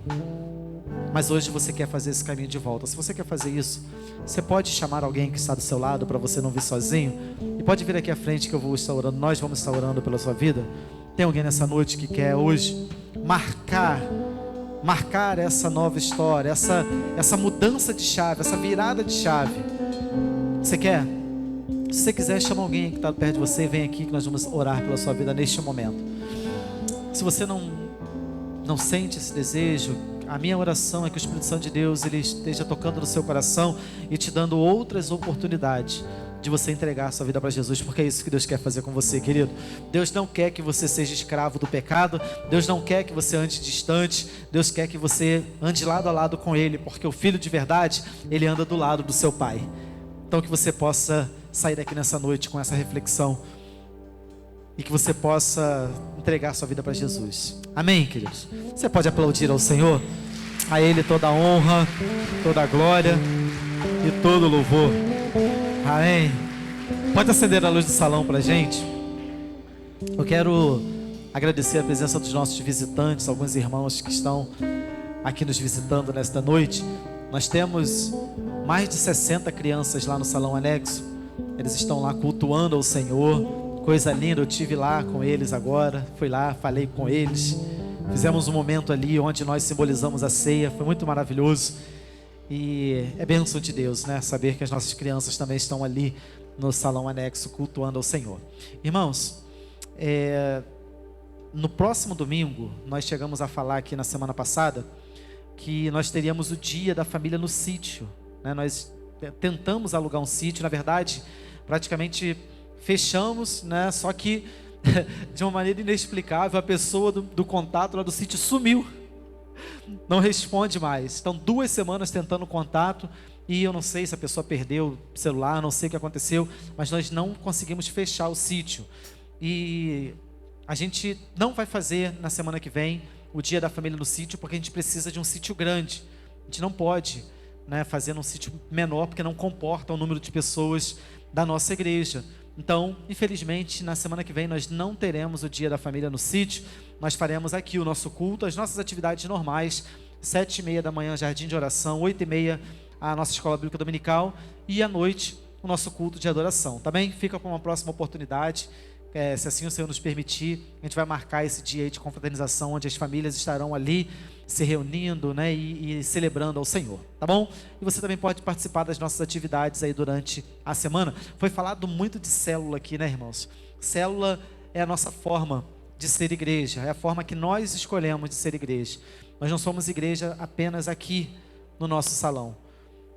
Mas hoje você quer fazer esse caminho de volta. Se você quer fazer isso, você pode chamar alguém que está do seu lado, para você não vir sozinho, e pode vir aqui à frente que eu vou estar orando. Nós vamos estar orando pela sua vida. Tem alguém nessa noite que quer hoje marcar essa nova história, essa mudança de chave, essa virada de chave? Você quer? Se você quiser, chama alguém que está perto de você e vem aqui que nós vamos orar pela sua vida neste momento. Se você não sente esse desejo, a minha oração é que o Espírito Santo de Deus ele esteja tocando no seu coração e te dando outras oportunidades de você entregar a sua vida para Jesus, porque é isso que Deus quer fazer com você, querido. Deus não quer que você seja escravo do pecado, Deus não quer que você ande distante, Deus quer que você ande lado a lado com Ele, porque o filho de verdade, ele anda do lado do seu pai. Então que você possa sair daqui nessa noite com essa reflexão e que você possa entregar a sua vida para Jesus. Amém, queridos? Você pode aplaudir ao Senhor, a Ele toda a honra, toda a glória e todo o louvor. Amém. Pode acender a luz do salão pra gente? Eu quero agradecer a presença dos nossos visitantes, alguns irmãos que estão aqui nos visitando nesta noite. Nós temos mais de 60 crianças lá no salão anexo. Eles estão lá cultuando ao Senhor. Coisa linda, eu estive lá com eles agora. Fui lá, falei com eles. Fizemos um momento ali onde nós simbolizamos a ceia. Foi muito maravilhoso. E é bênção de Deus, né? Saber que as nossas crianças também estão ali no salão anexo cultuando ao Senhor. Irmãos, no próximo domingo, nós chegamos a falar aqui na semana passada que nós teríamos o dia da família no sítio, né? Nós tentamos alugar um sítio, na verdade, praticamente fechamos, né? Só que de uma maneira inexplicável, a pessoa do contato lá do sítio sumiu, não responde mais. Então 2 semanas tentando contato, e eu não sei se a pessoa perdeu o celular, não sei o que aconteceu, mas nós não conseguimos fechar o sítio. E a gente não vai fazer na semana que vem o dia da família no sítio, porque a gente precisa de um sítio grande. A gente não pode, né, fazer num sítio menor, porque não comporta o número de pessoas da nossa igreja. Então, infelizmente, na semana que vem nós não teremos o dia da família no sítio. Nós faremos aqui o nosso culto, as nossas atividades normais, 7h30 da manhã, jardim de oração, 8h30 a nossa escola bíblica dominical, e à noite o nosso culto de adoração. Também fica para uma próxima oportunidade. Se assim o Senhor nos permitir, a gente vai marcar esse dia aí de confraternização, onde as famílias estarão ali se reunindo, né, e celebrando ao Senhor, tá bom? E você também pode participar das nossas atividades aí durante a semana. Foi falado muito de célula aqui, né, irmãos? Célula é a nossa forma de ser igreja, é a forma que nós escolhemos de ser igreja. Nós não somos igreja apenas aqui no nosso salão.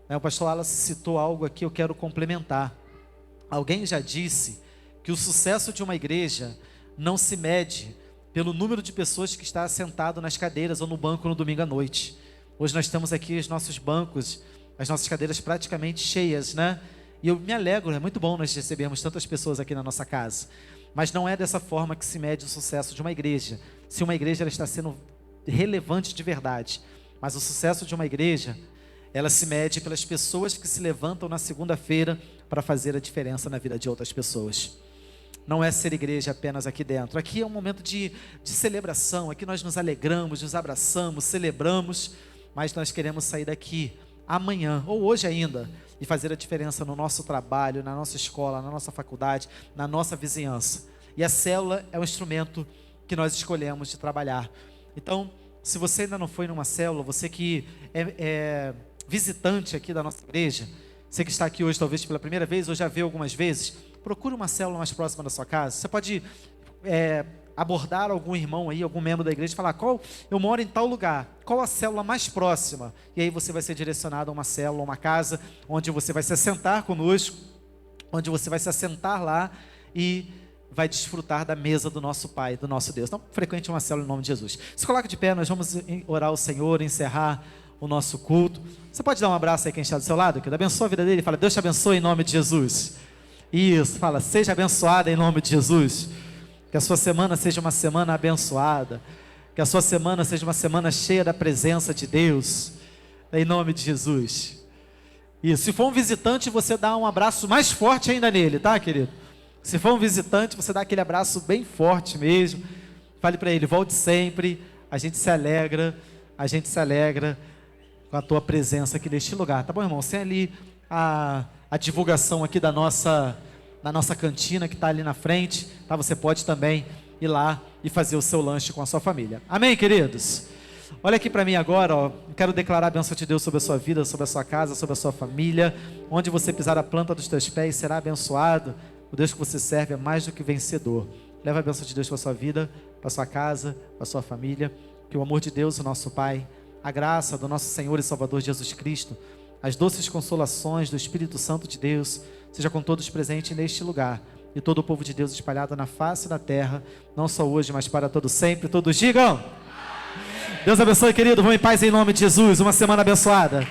O pastor Wallace citou algo aqui, eu quero complementar. Alguém já disse que o sucesso de uma igreja não se mede pelo número de pessoas que está sentado nas cadeiras ou no banco no domingo à noite. Hoje nós temos aqui os nossos bancos, as nossas cadeiras praticamente cheias, né? E eu me alegro, é muito bom nós recebermos tantas pessoas aqui na nossa casa. Mas não é dessa forma que se mede o sucesso de uma igreja. Se uma igreja ela está sendo relevante de verdade. Mas o sucesso de uma igreja, ela se mede pelas pessoas que se levantam na segunda-feira para fazer a diferença na vida de outras pessoas. Não é ser igreja apenas aqui dentro. Aqui é um momento de celebração. Aqui nós nos alegramos, nos abraçamos, celebramos. Mas nós queremos sair daqui amanhã, ou hoje ainda, e fazer a diferença no nosso trabalho, na nossa escola, na nossa faculdade, na nossa vizinhança. E a célula é o instrumento que nós escolhemos de trabalhar. Então, se você ainda não foi numa célula, você que é visitante aqui da nossa igreja, você que está aqui hoje talvez pela primeira vez, ou já veio algumas vezes, procure uma célula mais próxima da sua casa. Você pode abordar algum irmão aí, algum membro da igreja e falar: eu moro em tal lugar, qual a célula mais próxima? E aí você vai ser direcionado a uma célula, uma casa, onde você vai se assentar conosco, onde você vai se assentar lá e vai desfrutar da mesa do nosso Pai, do nosso Deus. Então, frequente uma célula em nome de Jesus. Se coloque de pé, nós vamos orar ao Senhor, encerrar o nosso culto. Você pode dar um abraço aí quem está do seu lado, que abençoa a vida dele, fala: Deus te abençoe em nome de Jesus. Isso, fala: seja abençoada em nome de Jesus. Que a sua semana seja uma semana abençoada, que a sua semana seja uma semana cheia da presença de Deus, em nome de Jesus. E se for um visitante, você dá um abraço mais forte ainda nele, tá, querido? Se for um visitante, você dá aquele abraço bem forte mesmo. Fale para ele: volte sempre. A gente se alegra com a tua presença aqui neste lugar, tá bom, irmão? Tem ali a divulgação aqui da nossa cantina que está ali na frente, tá? Você pode também ir lá e fazer o seu lanche com a sua família. Amém, queridos? Olha aqui para mim agora, ó. Quero declarar a bênção de Deus sobre a sua vida, sobre a sua casa, sobre a sua família. Onde você pisar a planta dos teus pés será abençoado. O Deus que você serve é mais do que vencedor. Leva a bênção de Deus para a sua vida, para a sua casa, para a sua família. Que o amor de Deus, o nosso Pai, a graça do nosso Senhor e Salvador Jesus Cristo, as doces consolações do Espírito Santo de Deus, seja com todos presentes neste lugar, e todo o povo de Deus espalhado na face da terra, não só hoje, mas para todo sempre. Todos digam: Deus abençoe, querido. Vamos em paz em nome de Jesus. Uma semana abençoada.